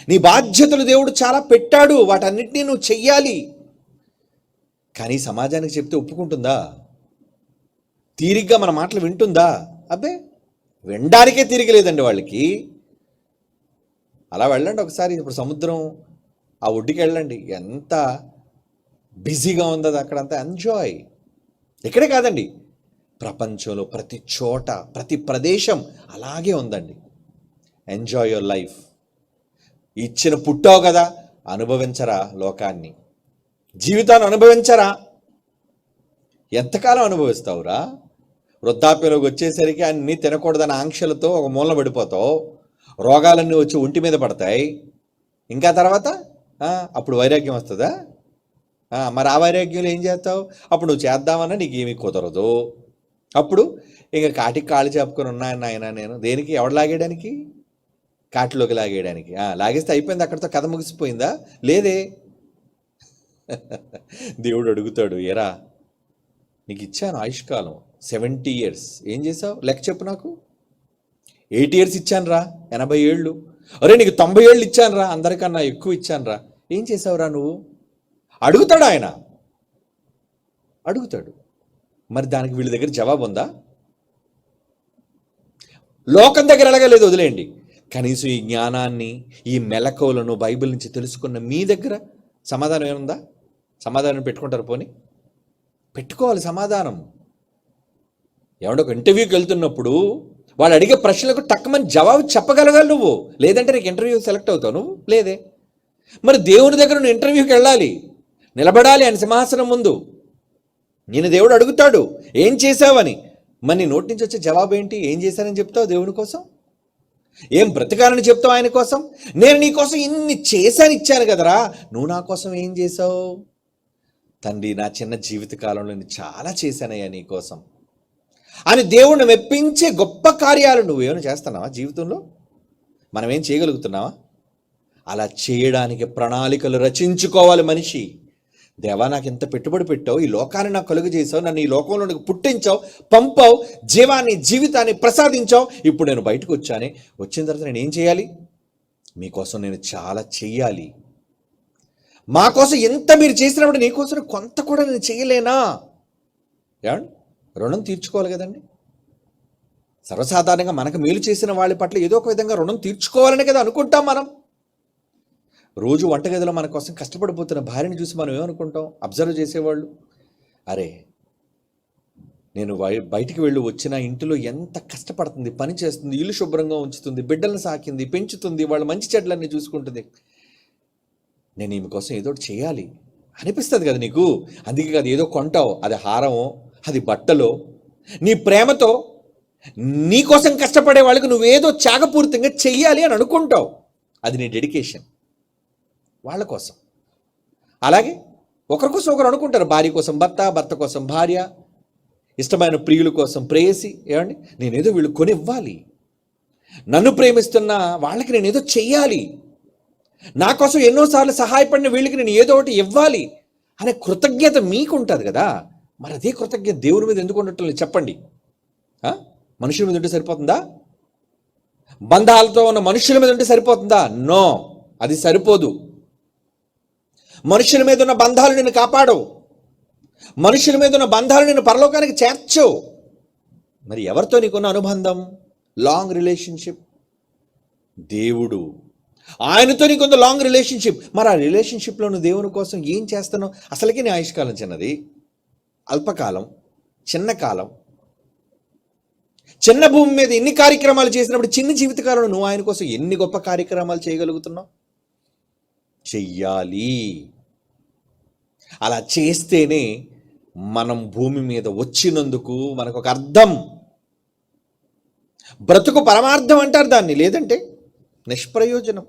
నీ బాధ్యతలు దేవుడు చాలా పెట్టాడు, వాటన్నిటినీ నువ్వు చెయ్యాలి. కానీ సమాజానికి చెప్తే ఒప్పుకుంటుందా? తీరిగ్గా మన మాటలు వింటుందా? అబ్బే, వినడానికే తిరిగలేదండి వాళ్ళకి. అలా వెళ్ళండి ఒకసారి, ఇప్పుడు సముద్రం ఆ ఒడ్డుకి వెళ్ళండి, ఎంత బిజీగా ఉంది అది అక్కడంతా. ఎంజాయ్. ఇక్కడే కాదండి, ప్రపంచంలో ప్రతి చోట, ప్రతి ప్రదేశం అలాగే ఉందండి. Enjoy your life. ఇచ్చిన పుట్టావు కదా, అనుభవించరా లోకాన్ని, జీవితాన్ని అనుభవించరా. ఎంతకాలం అనుభవిస్తావురా? వృద్ధాప్యంలోకి వచ్చేసరికి అన్నీ తినకూడదని ఆంక్షలతో ఒక మూలన పడిపోతావు, రోగాలన్నీ వచ్చి ఒంటి మీద పడతాయి. ఇంకా తర్వాత అప్పుడు వైరాగ్యం వస్తుందా? మరి ఆ వైరాగ్యంలో ఏం చేస్తావు? అప్పుడు నువ్వు చేద్దామన్నా నీకు ఏమీ కుదరదు. అప్పుడు ఇంకా కాటికి కాళ్ళు చెప్పుకొని ఉన్నాయన్న ఆయన నేను దేనికి? ఎవడు లాగేయడానికి? కాటిలోకి లాగేయడానికి. లాగేస్తే అయిపోయింది, అక్కడితో కథ ముగిసిపోయిందా? లేదే. దేవుడు అడుగుతాడు, ఎరా నీకు ఇచ్చాను ఆయుష్కాలం 70 years, ఏం చేసావు? లెక్క చెప్పు నాకు. 80 years ఇచ్చాను రా, 80 ఏళ్ళు. అరే నీకు 90 ఏళ్ళు ఇచ్చాను రా, అందరికన్నా ఎక్కువ ఇచ్చాను రా, ఏం చేసావురా నువ్వు? అడుగుతాడు ఆయన, అడుగుతాడు. మరి దానికి వీళ్ళ దగ్గర జవాబు ఉందా? లోకం దగ్గర అడగలేదు, వదిలేయండి. కనీసం ఈ జ్ఞానాన్ని, ఈ మెలకువలను బైబిల్ నుంచి తెలుసుకున్న మీ దగ్గర సమాధానం ఏముందా? సమాధానం పెట్టుకుంటారు? పోనీ పెట్టుకోవాలి సమాధానం. ఏమంటే ఒక ఇంటర్వ్యూకి వెళ్తున్నప్పుడు వాళ్ళు అడిగే ప్రశ్నలకు టక్కుమని జవాబు చెప్పగలగాలి నువ్వు, లేదంటే నీకు ఇంటర్వ్యూ సెలెక్ట్ అవుతావు నువ్వు. లేదే, మరి దేవుని దగ్గర నువ్వు ఇంటర్వ్యూకి వెళ్ళాలి, నిలబడాలి ఆయన సింహాసనం ముందు. నేను దేవుడు అడుగుతాడు ఏం చేశావని. మరి నీ నోటి నుంచి వచ్చే జవాబు ఏంటి? ఏం చేశానని చెప్తావు దేవుని కోసం? ఏం బ్రతకాలని చెప్తావు ఆయన కోసం? నేను నీ కోసం ఇన్ని చేశాను, ఇచ్చాను కదరా, నువ్వు నా కోసం ఏం చేశావు? తండ్రి, నా చిన్న జీవిత కాలంలో నేను చాలా చేశానయ్యా నీ కోసం అని దేవుణ్ణి మెప్పించే గొప్ప కార్యాలు నువ్వేమైనా చేస్తున్నావా జీవితంలో? మనం ఏం చేయగలుగుతున్నావా? అలా చేయడానికి ప్రణాళికలు రచించుకోవాలి మనిషి. దేవా, నాకు ఎంత పెట్టుబడి పెట్టావు, ఈ లోకాన్ని నాకు కలుగు చేసావు, నన్ను ఈ లోకంలో నాకు పుట్టించావు, పంపావు, జీవితాన్ని ప్రసాదించావు. ఇప్పుడు నేను బయటకు వచ్చానే, వచ్చిన తర్వాత నేను ఏం చేయాలి? మీకోసం నేను చాలా చెయ్యాలి. మా కోసం ఎంత మీరు చేసినప్పుడు నీకోసం కొంత కూడా నేను చేయలేనా? ఏమండి, రుణం తీర్చుకోవాలి కదండి. సర్వసాధారణంగా మనకు మేలు చేసిన వాళ్ళ పట్ల ఏదో ఒక విధంగా రుణం తీర్చుకోవాలని కదా అనుకుంటాం మనం. రోజు వంటగదిలో మన కోసం కష్టపడిపోతున్న భార్యని చూసి మనం ఏమనుకుంటాం? అబ్జర్వ్ చేసేవాళ్ళు, అరే నేను బయటికి వెళ్ళి వచ్చిన ఇంటిలో ఎంత కష్టపడుతుంది, పని చేస్తుంది, ఇల్లు శుభ్రంగా ఉంచుతుంది, బిడ్డలను సాకింది, పెంచుతుంది, వాళ్ళ మంచి చెడ్లన్నీ చూసుకుంటుంది, నేను ఈమె కోసం ఏదో చేయాలి అనిపిస్తుంది కదా నీకు. అందుకే కదా ఏదో కొంటావు, అది హారమో అది బట్టలో, నీ ప్రేమతో నీ కోసం కష్టపడే వాళ్ళకి నువ్వేదో త్యాగపూరితంగా చెయ్యాలి అని అనుకుంటావు. అది నీ డెడికేషన్ వాళ్ళ కోసం. అలాగే ఒకరి కోసం ఒకరు అనుకుంటారు, భార్య కోసం భర్త, భర్త కోసం భార్య, ఇష్టమైన ప్రియుల కోసం ప్రేయసి. ఏమండి, నేనేదో వీళ్ళు కొని ఇవ్వాలి, నన్ను ప్రేమిస్తున్న వాళ్ళకి నేనేదో చెయ్యాలి, నా కోసం ఎన్నోసార్లు సహాయపడిన వీళ్ళకి నేను ఏదో ఒకటి ఇవ్వాలి అనే కృతజ్ఞత మీకు ఉంటుంది కదా. మరి అదే కృతజ్ఞత దేవుని మీద ఎందుకు ఉండటం లేదు చెప్పండి? మనుషుల మీద ఉంటే సరిపోతుందా? బంధాలతో ఉన్న మనుషుల మీద ఉంటే సరిపోతుందా? నో, అది సరిపోదు. మనుషుల మీద ఉన్న బంధాలు నిన్ను కాపాడవు, మనుషుల మీద ఉన్న బంధాలు నిన్ను పరలోకానికి చేర్చవు. మరి ఎవరితో నీకున్న అనుబంధం? Long relationship. దేవుడు, ఆయనతో నీకుంది లాంగ్ రిలేషన్షిప్. మరి ఆ రిలేషన్షిప్లో నువ్వు దేవుని కోసం ఏం చేస్తున్నావు? అసలుకి నీ ఆయుష్కాలం చిన్నది, అల్పకాలం, చిన్న కాలం. చిన్న భూమి మీద ఎన్ని కార్యక్రమాలు చేసినప్పుడు చిన్న జీవితకాలంలో నువ్వు ఆయన కోసం ఎన్ని గొప్ప కార్యక్రమాలు చేయగలుగుతున్నావు? చెయ్యాలి. అలా చేస్తేనే మనం భూమి మీద వచ్చినందుకు మనకు ఒక అర్థం. బ్రతుకు పరమార్థం అంటారు దాన్ని, లేదంటే నిష్ప్రయోజనం.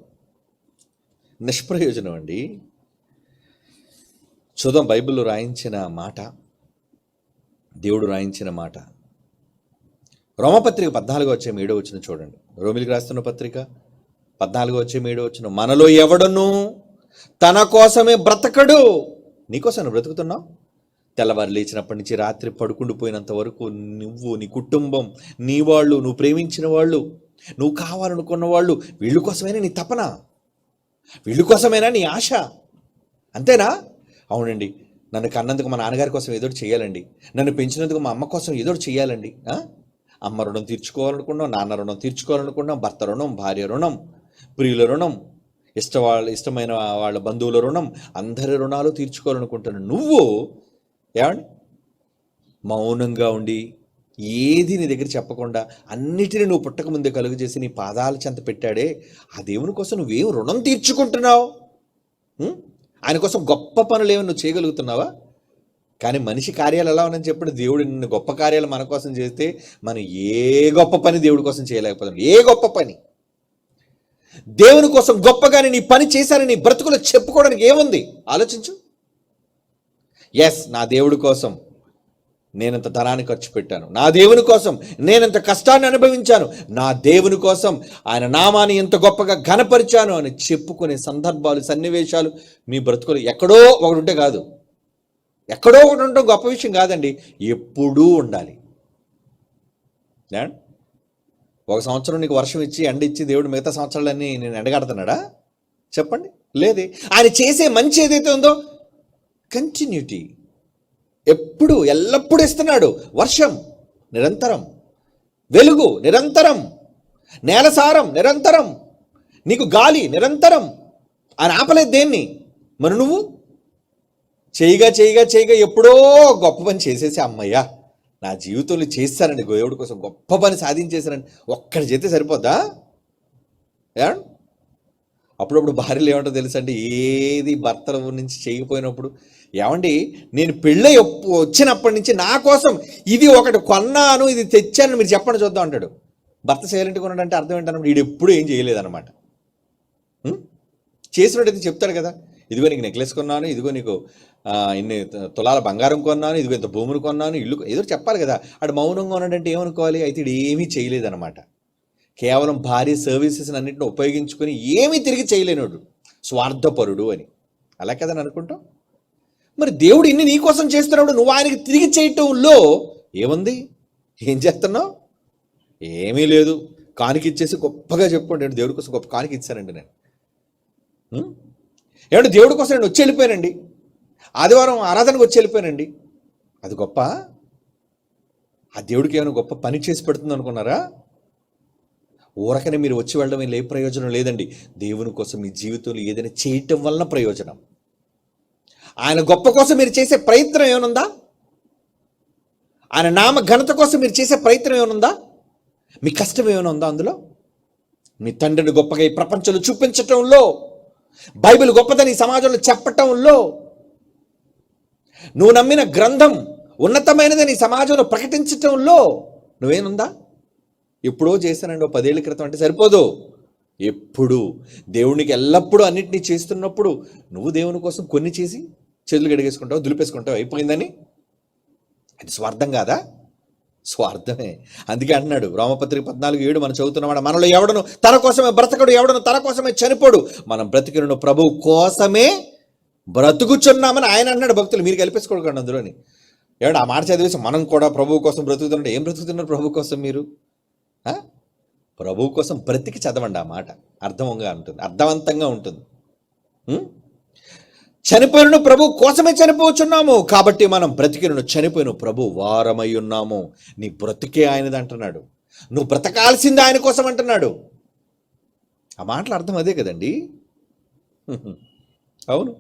నిష్ప్రయోజనం అండి. చూద్దాం బైబిల్లో రాయించిన మాట, దేవుడు రాయించిన మాట. రోమపత్రిక 14:7 చూడండి. రోమిలికి రాస్తున్న పత్రిక 14:7, మనలో ఎవడను తన కోసమే బ్రతకడు. నీకోసం బ్రతుకుతున్నావు. తెల్లవారు లేచినప్పటి నుంచి రాత్రి పడుకుండిపోయినంత వరకు నువ్వు, నీ కుటుంబం, నీ వాళ్ళు, నువ్వు ప్రేమించిన వాళ్ళు, నువ్వు కావాలనుకున్న వాళ్ళు, వీళ్ళ కోసమైనా నీ తపన, వీళ్ళ కోసమైనా నీ ఆశ, అంతేనా? అవునండి, నన్ను కన్నందుకు మా నాన్నగారి కోసం ఏదో చేయాలండి, నన్ను పెంచినందుకు మా అమ్మ కోసం ఏదో చేయాలండి. అమ్మ రుణం తీర్చుకోవాలనుకున్నాం, నాన్న రుణం తీర్చుకోవాలనుకున్నాం, భర్త రుణం, భార్య రుణం, ప్రియుల రుణం, ఇష్టమైన వాళ్ళ బంధువుల రుణం, అందరి రుణాలు తీర్చుకోవాలనుకుంటున్నాను. నువ్వు ఏమండి మౌనంగా ఉండి ఏది నీ దగ్గర చెప్పకుండా అన్నిటినీ నువ్వు పుట్టక ముందే కలుగు చేసి నీ పాదాల చెంత పెట్టాడే, ఆ దేవుని కోసం నువ్వేం రుణం తీర్చుకుంటున్నావు? ఆయన కోసం గొప్ప పనులు ఏమి నువ్వు చేయగలుగుతున్నావా? కానీ మనిషి కార్యాలు ఎలా ఉన్నాయని చెప్పండి, దేవుడు నిన్ను గొప్ప కార్యాలు మన కోసం చేస్తే మనం ఏ గొప్ప పని దేవుడి కోసం చేయలేకపోతాం. ఏ గొప్ప పని దేవుని కోసం గొప్పగానే నీ పని చేశానని నీ బ్రతుకులో చెప్పుకోవడానికి ఏముంది? ఆలోచించు. ఎస్, నా దేవుడి కోసం నేనంత ధనాన్ని ఖర్చు పెట్టాను, నా దేవుని కోసం నేనంత కష్టాన్ని అనుభవించాను, నా దేవుని కోసం ఆయన నామాన్ని ఎంత గొప్పగా ఘనపరిచాను అని చెప్పుకునే సందర్భాలు, సన్నివేశాలు మీ బ్రతుకులు ఎక్కడో ఒకటి ఉంటే కాదు. ఎక్కడో ఒకటి ఉండటం గొప్ప విషయం కాదండి, ఎప్పుడూ ఉండాలి. ఒక సంవత్సరం నీకు వర్షం ఇచ్చి ఎండ ఇచ్చి దేవుడు మిగతా సంవత్సరాలన్నీ నేను ఎండగడుతున్నాడా? చెప్పండి, లేదే. ఆయన చేసే మంచి ఏదైతే ఉందో కంటిన్యూటీ ఎప్పుడు ఎల్లప్పుడూ ఇస్తున్నాడు. వర్షం నిరంతరం, వెలుగు నిరంతరం, నేలసారం నిరంతరం, నీకు గాలి నిరంతరం. ఆయన ఆపలేదు దేన్ని. మరి నువ్వు చేయగా ఎప్పుడో గొప్ప పని చేసేసి అమ్మయ్యా నా జీవితంలో చేస్తానండి, దేవుడి కోసం గొప్ప పని సాధించేశానండి, ఒక్కడి చేస్తే సరిపోద్దా? అప్పుడప్పుడు భార్యలు ఏమంటో తెలుసా అండి, ఏది భర్తల నుంచి చేయకపోయినప్పుడు, ఏమండి నేను పెళ్ళై వచ్చినప్పటి నుంచి నా కోసం ఇది ఒకటి కొన్నాను, ఇది తెచ్చాను మీరు చెప్పండి చూద్దాం అంటాడు. భర్త సైలెంట్గా ఉన్నాడంటే అర్థం ఏంటన్నమాట, వీడు ఎప్పుడు ఏం చేయలేదన్నమాట. చేసినట్టయితే చెప్తాడు కదా, ఇదిగో నీకు నెక్లెస్ కొన్నాను, ఇదిగో నీకు ఇన్ని తులాల బంగారం కొన్నాను, ఇదిగో ఇంత భూములు కొన్నాను, ఇల్లు, ఏదో చెప్పాలి కదా. అటు మౌనంగా ఉన్నాడంటే ఏమనుకోవాలి, అయితే ఇది ఏమీ చేయలేదన్నమాట. కేవలం భార్య సర్వీసెస్ అన్నింటిని ఉపయోగించుకొని ఏమీ తిరిగి చేయలేనుడు, స్వార్థపరుడు అని. అలా కదని అనుకుంటాం. మరి దేవుడు ఇన్ని నీ కోసం చేస్తున్నాడు, నువ్వు ఆయనకి తిరిగి చేయటంలో ఏముంది? ఏం చేస్తున్నావు? ఏమీ లేదు. కానికిచ్చేసి గొప్పగా చెప్పుకోండి, దేవుడి కోసం గొప్ప కానికి ఇచ్చానండి నేను. ఏమంటే దేవుడి కోసం నేను వచ్చి వెళ్ళిపోయానండి, ఆదివారం ఆరాధనకు వచ్చి వెళ్ళిపోయానండి, అది గొప్ప? ఆ దేవుడికి ఏమైనా గొప్ప పని చేసి పెడుతుంది అనుకున్నారా? ఊరకనే మీరు వచ్చి వెళ్ళడం ఏ ప్రయోజనం లేదండి. దేవుని కోసం మీ జీవితంలో ఏదైనా చేయటం వలన ప్రయోజనం. ఆయన గొప్ప కోసం మీరు చేసే ప్రయత్నం ఏమనుందా? ఆయన నామ ఘనత కోసం మీరు చేసే ప్రయత్నం ఏమనుందా? మీ కష్టం ఏమైనా ఉందా అందులో? మీ తండ్రిని గొప్పగా ఈ ప్రపంచంలో చూపించటంలో, బైబిల్ గొప్పదని ఈ సమాజంలో చెప్పటంలో, నువ్వు నమ్మిన గ్రంథం ఉన్నతమైనదని ఈ సమాజంలో ప్రకటించటంలో నువ్వేనుందా? ఎప్పుడో చేశానండి, 10 ఏళ్ల క్రితం అంటే సరిపోదు. ఎప్పుడు దేవునికి ఎల్లప్పుడూ అన్నింటినీ చేస్తున్నప్పుడు నువ్వు దేవుని కోసం కొన్ని చేసి చేతులు గడిగేసుకుంటావు, దులిపేసుకుంటావు, అయిపోయిందని. అది స్వార్థం కాదా? స్వార్థమే. అందుకే అంటున్నాడు రోమపత్రిక 14:7 మనం చదువుతున్నవాడు, మనలో ఎవడను తన కోసమే బ్రతకడు, ఎవడను తన కోసమే చనిపోడు, మనం బ్రతికిన ప్రభువు కోసమే బ్రతుకుచున్నామని ఆయన అన్నాడు. భక్తులు మీరు కల్పేసుకోకండి అందులోని. ఏమంటే ఆ మాట చదివేసి మనం కూడా ప్రభువు కోసం బ్రతుకుతున్నట్టు, ఏం బ్రతుకుతున్నారు ప్రభు కోసం మీరు? ప్రభువు కోసం బ్రతికి చదవండి, ఆ మాట అర్థంగా ఉంటుంది, అర్థవంతంగా ఉంటుంది. చనిపోయిన ప్రభు కోసమే చనిపోతున్నాము, కాబట్టి మనం బ్రతికిన చనిపోయిన ప్రభు వారమై ఉన్నాము. నీ బ్రతికే ఆయనది అంటున్నాడు, నువ్వు బ్రతకాల్సింది ఆయన కోసం అంటున్నాడు. ఆ మాటల అర్థం అదే కదండి. అవును.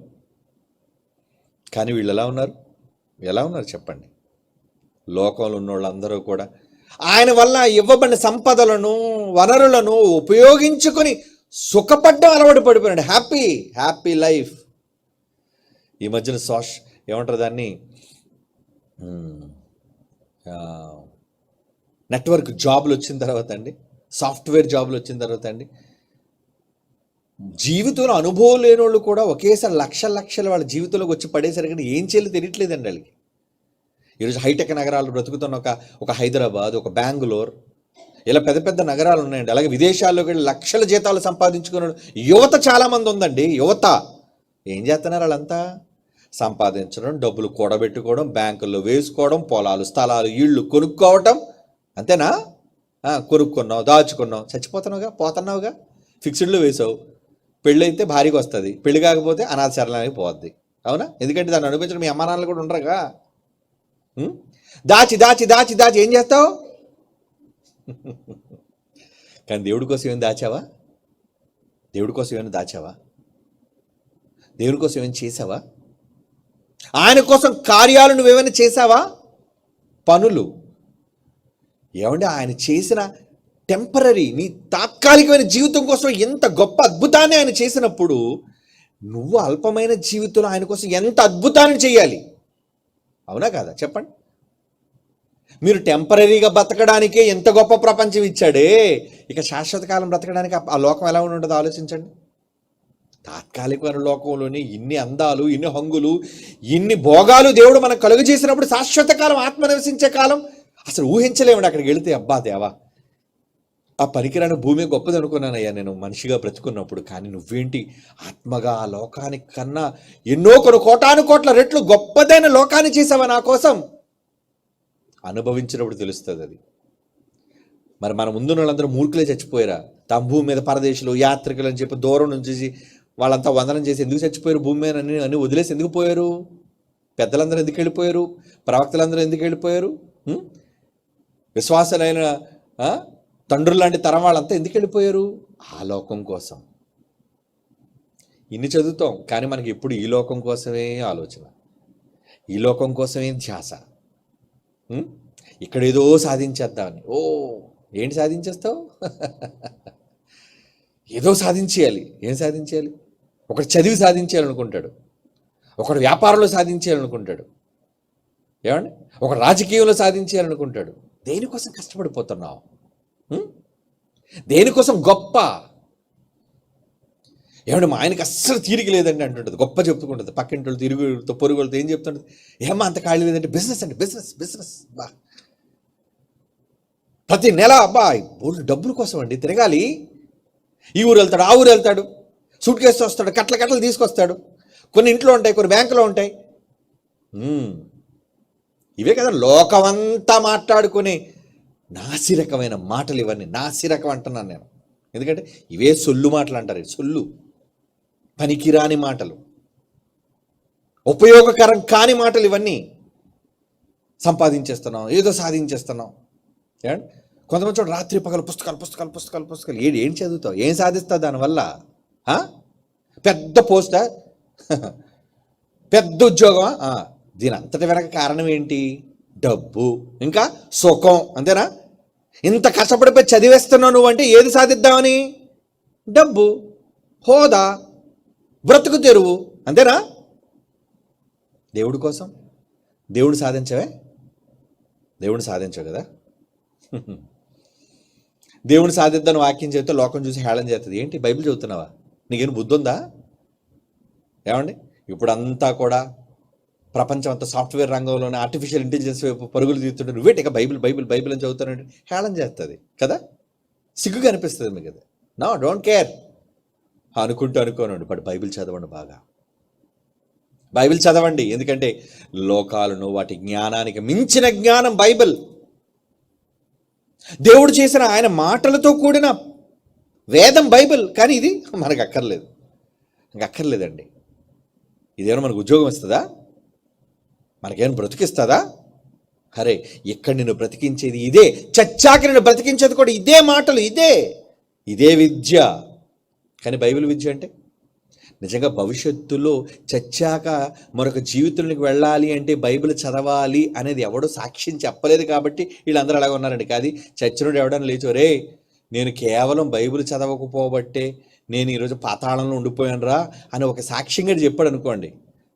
కానీ వీళ్ళు ఎలా ఉన్నారు చెప్పండి? లోకంలో ఉన్న వాళ్ళందరూ కూడా ఆయన వల్ల ఇవ్వబడిన సంపదలను, వనరులను ఉపయోగించుకొని సుఖపడ్డం అలవాటు పడిపోయాడు. Happy life. ఈ మధ్యన ఏమంటారు దాన్ని, నెట్వర్క్ జాబులు వచ్చిన తర్వాత అండి, సాఫ్ట్వేర్ జాబులు వచ్చిన తర్వాత అండి, జీవితంలో అనుభవం లేని వాళ్ళు కూడా ఒకేసారి లక్షలు వాళ్ళ జీవితంలోకి వచ్చి పడేసరికి ఏం చేయాలో తెలియట్లేదండి వాళ్ళకి. ఈరోజు హైటెక్ నగరాలు బ్రతుకుతున్న ఒక హైదరాబాద్, ఒక బెంగళూరు, ఇలా పెద్ద నగరాలు ఉన్నాయండి. అలాగే విదేశాల్లోకి వెళ్ళి లక్షల జీతాలు సంపాదించుకున్న యువత చాలామంది ఉందండి. యువత ఏం చేస్తున్నారు? వాళ్ళంతా సంపాదించడం, డబ్బులు కూడబెట్టుకోవడం, బ్యాంకుల్లో వేసుకోవడం, పొలాలు, స్థలాలు, ఇళ్ళు కొనుక్కోవటం. అంతేనా? కొనుక్కున్నావు, దాచుకున్నావు, చచ్చిపోతున్నావుగా, పోతున్నావుగా, ఫిక్స్డ్లో వేసావు. పెళ్ళి అయితే భారీగా వస్తుంది, పెళ్లి కాకపోతే అనాథ శరణానికి పోద్ది. అవునా? ఎందుకంటే దాన్ని అనిపించడం మీ అమ్మా నాన్నలు కూడా ఉండరుగా. దాచి ఏం చేస్తావు? కానీ దేవుడి కోసం ఏమైనా దాచావా? దేవుడి కోసం ఏమైనా దాచావా? దేవుడి కోసం ఏమైనా చేసావా? ఆయన కోసం కార్యాలు నువ్వేమైనా చేసావా? పనులు ఏమంటే ఆయన చేసిన టెంపరీ, నీ తాత్కాలికమైన జీవితం కోసం ఎంత గొప్ప అద్భుతాన్ని ఆయన చేసినప్పుడు నువ్వు అల్పమైన జీవితంలో ఆయన కోసం ఎంత అద్భుతాన్ని చేయాలి. అవునా కాదా చెప్పండి? మీరు టెంపరీగా బ్రతకడానికే ఎంత గొప్ప ప్రపంచం ఇచ్చాడే, ఇక శాశ్వత కాలం బ్రతకడానికి ఆ లోకం ఎలా ఉంటుందో ఆలోచించండి. తాత్కాలికమైన లోకంలోని ఇన్ని అందాలు, ఇన్ని హంగులు, ఇన్ని భోగాలు దేవుడు మనకు కలుగు చేసినప్పుడు శాశ్వత కాలం, ఆత్మ నివసించే కాలం అసలు ఊహించలేమండి. అక్కడికి వెళితే అబ్బా దేవా, ఆ పనికిరాని భూమి గొప్పది అనుకున్నానయ్యా నేను మనిషిగా బ్రతుకున్నప్పుడు. కానీ నువ్వేంటి ఆత్మగా ఆ లోకానికి కన్నా ఎన్నో కోటాను కోట్ల రెట్లు గొప్పదైన లోకాన్ని చేసావా నా కోసం. అనుభవించినప్పుడు తెలుస్తుంది అది. మరి మన ముందున్న వాళ్ళందరూ మూర్ఖులే చచ్చిపోయారా? తమ భూమి మీద పరదేశులు, యాత్రికులు అని చెప్పి దూరం నుంచి వాళ్ళంతా వందనం చేసి ఎందుకు చచ్చిపోయారు? భూమి మీద అని వదిలేసి ఎందుకు పోయారు? పెద్దలందరూ ఎందుకు వెళ్ళిపోయారు? ప్రవక్తలందరూ ఎందుకు వెళ్ళిపోయారు? విశ్వాసులైన తండ్రులు లాంటి తరం వాళ్ళంతా ఎందుకు వెళ్ళిపోయారు? ఆ లోకం కోసం. ఇన్ని చదువుతాం కానీ మనకి ఎప్పుడు ఈ లోకం కోసమే ఆలోచన, ఈ లోకం కోసమే ధ్యాస. ఇక్కడ ఏదో సాధించేద్దామని. ఏంటి సాధించేస్తావు? ఏదో సాధించేయాలి. ఏం సాధించేయాలి? ఒకటి చదివి సాధించేయాలనుకుంటాడు, ఒకడు వ్యాపారంలో సాధించేయాలనుకుంటాడు, ఏమండి ఒక రాజకీయంలో సాధించేయాలనుకుంటాడు. దేనికోసం కష్టపడిపోతున్నావు? ఉం? దేనికోసం గొప్ప? ఏమంటే మా ఆయనకి అస్సలు తీరిక లేదండి అంటుంటుంది, గొప్ప చెప్పుకుంటుంది. పక్కింటి తిరుగుతో పొరుగులతో ఏం చెప్తుంటుంది? ఏమన్నా అంత ఖాళీ లేదంటే బిజినెస్ అండి, బిజినెస్ బిజినెస్ బా ప్రతి నెల అబ్బాయి బోల్డ్ డబ్బుల కోసం అండి తిరగాలి. ఈ ఊరు వెళ్తాడు, ఆ ఊరు వెళ్తాడు, సూట్ కేసు వస్తాడు, కట్టలు తీసుకొస్తాడు. కొన్ని ఇంట్లో ఉంటాయి, కొన్ని బ్యాంకులో ఉంటాయి. ఇవే కదా లోకమంతా మాట్లాడుకునే నాసిరకమైన మాటలు ఇవన్నీ. నాసిరకం అంటున్నాను నేను, ఎందుకంటే ఇవే సొల్లు మాటలు అంటారు. సొల్లు, పనికిరాని మాటలు, ఉపయోగకరం కాని మాటలు ఇవన్నీ. సంపాదించేస్తున్నాం, ఏదో సాధించేస్తున్నాం. కొంతమంది చూడ రాత్రి పగలు పుస్తకాలు పుస్తకాలు పుస్తకాలు పుస్తకాలు. ఏం చదువుతావు? ఏం సాధిస్తావు దానివల్ల? పెద్ద పోస్టా, పెద్ద ఉద్యోగమా? దీని అంతటి వెనక కారణం ఏంటి? డబ్బు, ఇంకా సుఖం, అంతేనా? ఇంత కష్టపడిపోయి చదివేస్తున్నావు నువ్వు అంటే ఏది సాధిద్దామని? డబ్బు, హోదా, బ్రతుకు తెరువు, అంతేనా? దేవుడి కోసం దేవుడు సాధించవే? దేవుడిని సాధించవు కదా. దేవుని సాధిద్దాను వాక్యం చేస్తే లోకం చూసి హేళన చేస్తుంది. ఏంటి బైబిల్ చదువుతున్నావా? నీకేం బుద్ధి ఉందా? ఏమండి ఇప్పుడంతా కూడా ప్రపంచం అంతా సాఫ్ట్వేర్ రంగంలోనే ఆర్టిఫిషియల్ ఇంటెలిజెన్స్ వైపు పరుగులు తీస్తుంటే నువ్వేంటి ఇక బైబిల్ బైబిల్ బైబిల్ అని చదువుతానంటే హేళన చేస్తుంది కదా. సిగ్గుగా అనిపిస్తుంది మీకు అది. నో, డోంట్ కేర్ అనుకోనండి. బట్ బైబిల్ చదవండి, బాగా బైబిల్ చదవండి. ఎందుకంటే లోకాలను వాటి జ్ఞానానికి మించిన జ్ఞానం బైబిల్. దేవుడు చేసిన ఆయన మాటలతో కూడిన వేదం బైబిల్. కానీ ఇది మనకు అక్కర్లేదండి. ఇదేమో మనకు ఉద్యోగం ఇస్తుందా? మనకేమైనా బ్రతికిస్తుందా? అరే ఇక్కడ నిన్ను బ్రతికించేది ఇదే, చచ్చాక నిన్ను బ్రతికించేది కూడా ఇదే మాటలు, ఇదే విద్య. కానీ బైబిల్ విద్య అంటే నిజంగా భవిష్యత్తులో చచ్చాక మరొక జీవితంలోకి వెళ్ళాలి అంటే బైబిల్ చదవాలి అనేది ఎవడో సాక్ష్యం చెప్పలేదు కాబట్టి వీళ్ళందరూ అలాగ ఉన్నారండి. కాదు, చచ్చినోడు ఎవడన్నా లేచో రే నేను కేవలం బైబిల్ చదవకపోబట్టే నేను ఈరోజు పాతాళంలో ఉండిపోయాను రా అని ఒక సాక్ష్యంగా చెప్పాడు అనుకోండి,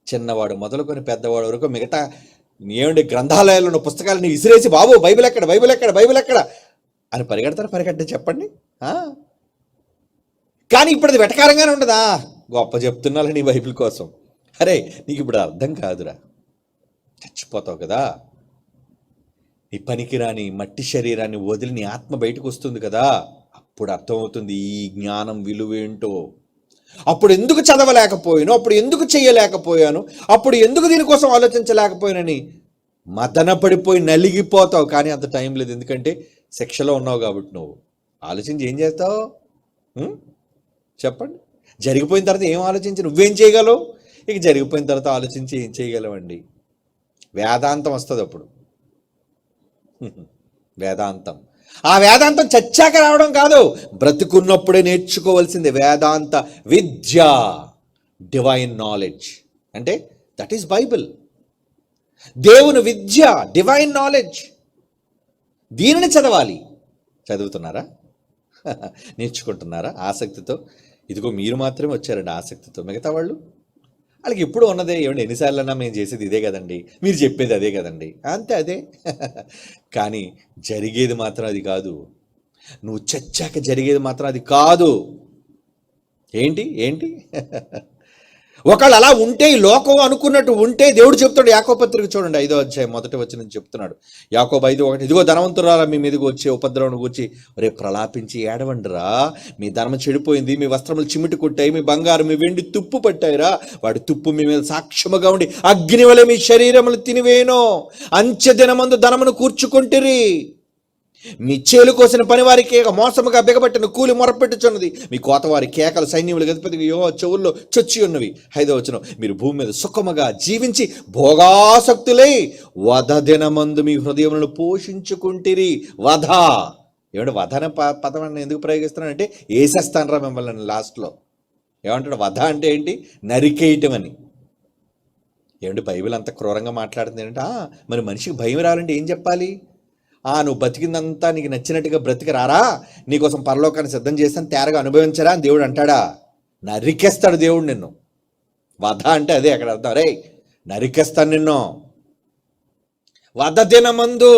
చిన్నవాడు మొదలుకొని పెద్దవాడు వరకు మిగతా ఏమండి గ్రంథాలయాల్లో ఉన్న పుస్తకాలని విసిరేసి బాబు బైబిల్ ఎక్కడ బైబిల్ ఎక్కడ బైబిల్ ఎక్కడ అని పరిగెట్టని చెప్పండి. కానీ ఇప్పుడు అది వెటకారంగానే ఉండదా? గొప్ప చెప్తున్నాను నీ బైబిల్ కోసం. అరే నీకు ఇప్పుడు అర్థం కాదురా, చచ్చిపోతావు కదా. నీ పనికిరాని మట్టి శరీరాన్ని వదిలి నీ ఆత్మ బయటకు వస్తుంది కదా, అప్పుడు అర్థమవుతుంది ఈ జ్ఞానం విలువేంటో. అప్పుడు ఎందుకు చదవలేకపోయాను, అప్పుడు ఎందుకు చెయ్యలేకపోయాను, అప్పుడు ఎందుకు దీనికోసం ఆలోచించలేకపోయానని మదన పడిపోయి నలిగిపోతావు. కానీ అంత టైం లేదు, ఎందుకంటే శిక్షలో ఉన్నావు కాబట్టి. నువ్వు ఆలోచించి ఏం చేస్తావు చెప్పండి? జరిగిపోయిన తర్వాత ఏం ఆలోచించి నువ్వేం చేయగలవు? ఇక జరిగిపోయిన తర్వాత ఆలోచించి ఏం చేయగలవండి? వేదాంతం వస్తుంది అప్పుడు. వేదాంతం, ఆ వేదాంతం చచ్చాక రావడం కాదు, బ్రతుకున్నప్పుడే నేర్చుకోవాల్సింది వేదాంత విద్య, డివైన్ నాలెడ్జ్. అంటే దట్ ఈస్ బైబిల్, దేవుని విద్య, డివైన్ నాలెడ్జ్. దీనిని చదవాలి. చదువుతున్నారా? నేర్చుకుంటున్నారా ఆసక్తితో? ఇదిగో మీరు మాత్రమే వచ్చారండి ఆసక్తితో, మిగతా వాళ్ళకి ఎప్పుడు ఉన్నదే. ఏమండి ఎన్నిసార్లు అన్నా మేము చేసేది ఇదే కదండి, మీరు చెప్పేది అదే కదండి, అంతే అదే. కానీ జరిగేది మాత్రం అది కాదు. నువ్వు చచ్చాక జరిగేది మాత్రం అది కాదు. ఏంటి ఒకళ్ళు అలా ఉంటే ఈ లోకం అనుకున్నట్టు ఉంటే దేవుడు చెప్తాడు. యాకోబు పత్రిక చూడండి 5వ అధ్యాయం 1వ వచనం చెప్తున్నాడు. యాకోబు 5:1, ఇదిగో ధనవంతురాలా మీ మీదకి వచ్చే ఉపద్రవం గురించి రేపు ప్రలాపించి ఏడవండిరా, మీ ధర్మం చెడిపోయింది, మీ వస్త్రములు చిమిటి కొట్టాయి, మీ బంగారు మీ వెండి తుప్పు పట్టాయిరా, వాడి తుప్పు మీ మీద సాక్ష్యముగా ఉండి అగ్ని వలె మీ శరీరములు తినివేనో, అంచె దినమందు ధనమును కూర్చుకుంటిరి. మీ చేలు కోసిన పనివారికి మోసముగా బిగబట్టిన కూలి మొరపెట్టుచున్నది, మీ కోతవారి కేకలు సైన్యములు గతిపతికి చెవుల్లో చొచ్చి ఉన్నవి. 5వ వచనం, మీరు భూమి మీద సుఖముగా జీవించి భోగాసక్తులై వధ దినమందు మీ హృదయములను పోషించుకుంటిరి. వధ, ఏమంటే వధ అనే పదం ఎందుకు ప్రయోగిస్తున్నానంటే వేసేస్తానరా మిమ్మల్ని లాస్ట్లో. ఏమంటాడు? వధ అంటే ఏంటి? నరికేయటం అని. ఏమంటే బైబిల్ అంత క్రూరంగా మాట్లాడుతుంది ఏంటంటే, మరి మనిషికి భయం రావాలంటే ఏం చెప్పాలి? నువ్వు బతికిందంతా నీకు నచ్చినట్టుగా బ్రతికి రారా, నీకోసం పరలోకాన్ని సిద్ధం చేస్తాను, తేరగా అనుభవించరా అని దేవుడు అంటాడా? నరికేస్తాడు దేవుడు నిన్ను. వధ అంటే అదే అక్కడ అర్థం. రే నరికేస్తాను నిన్ను. వధ దినమందు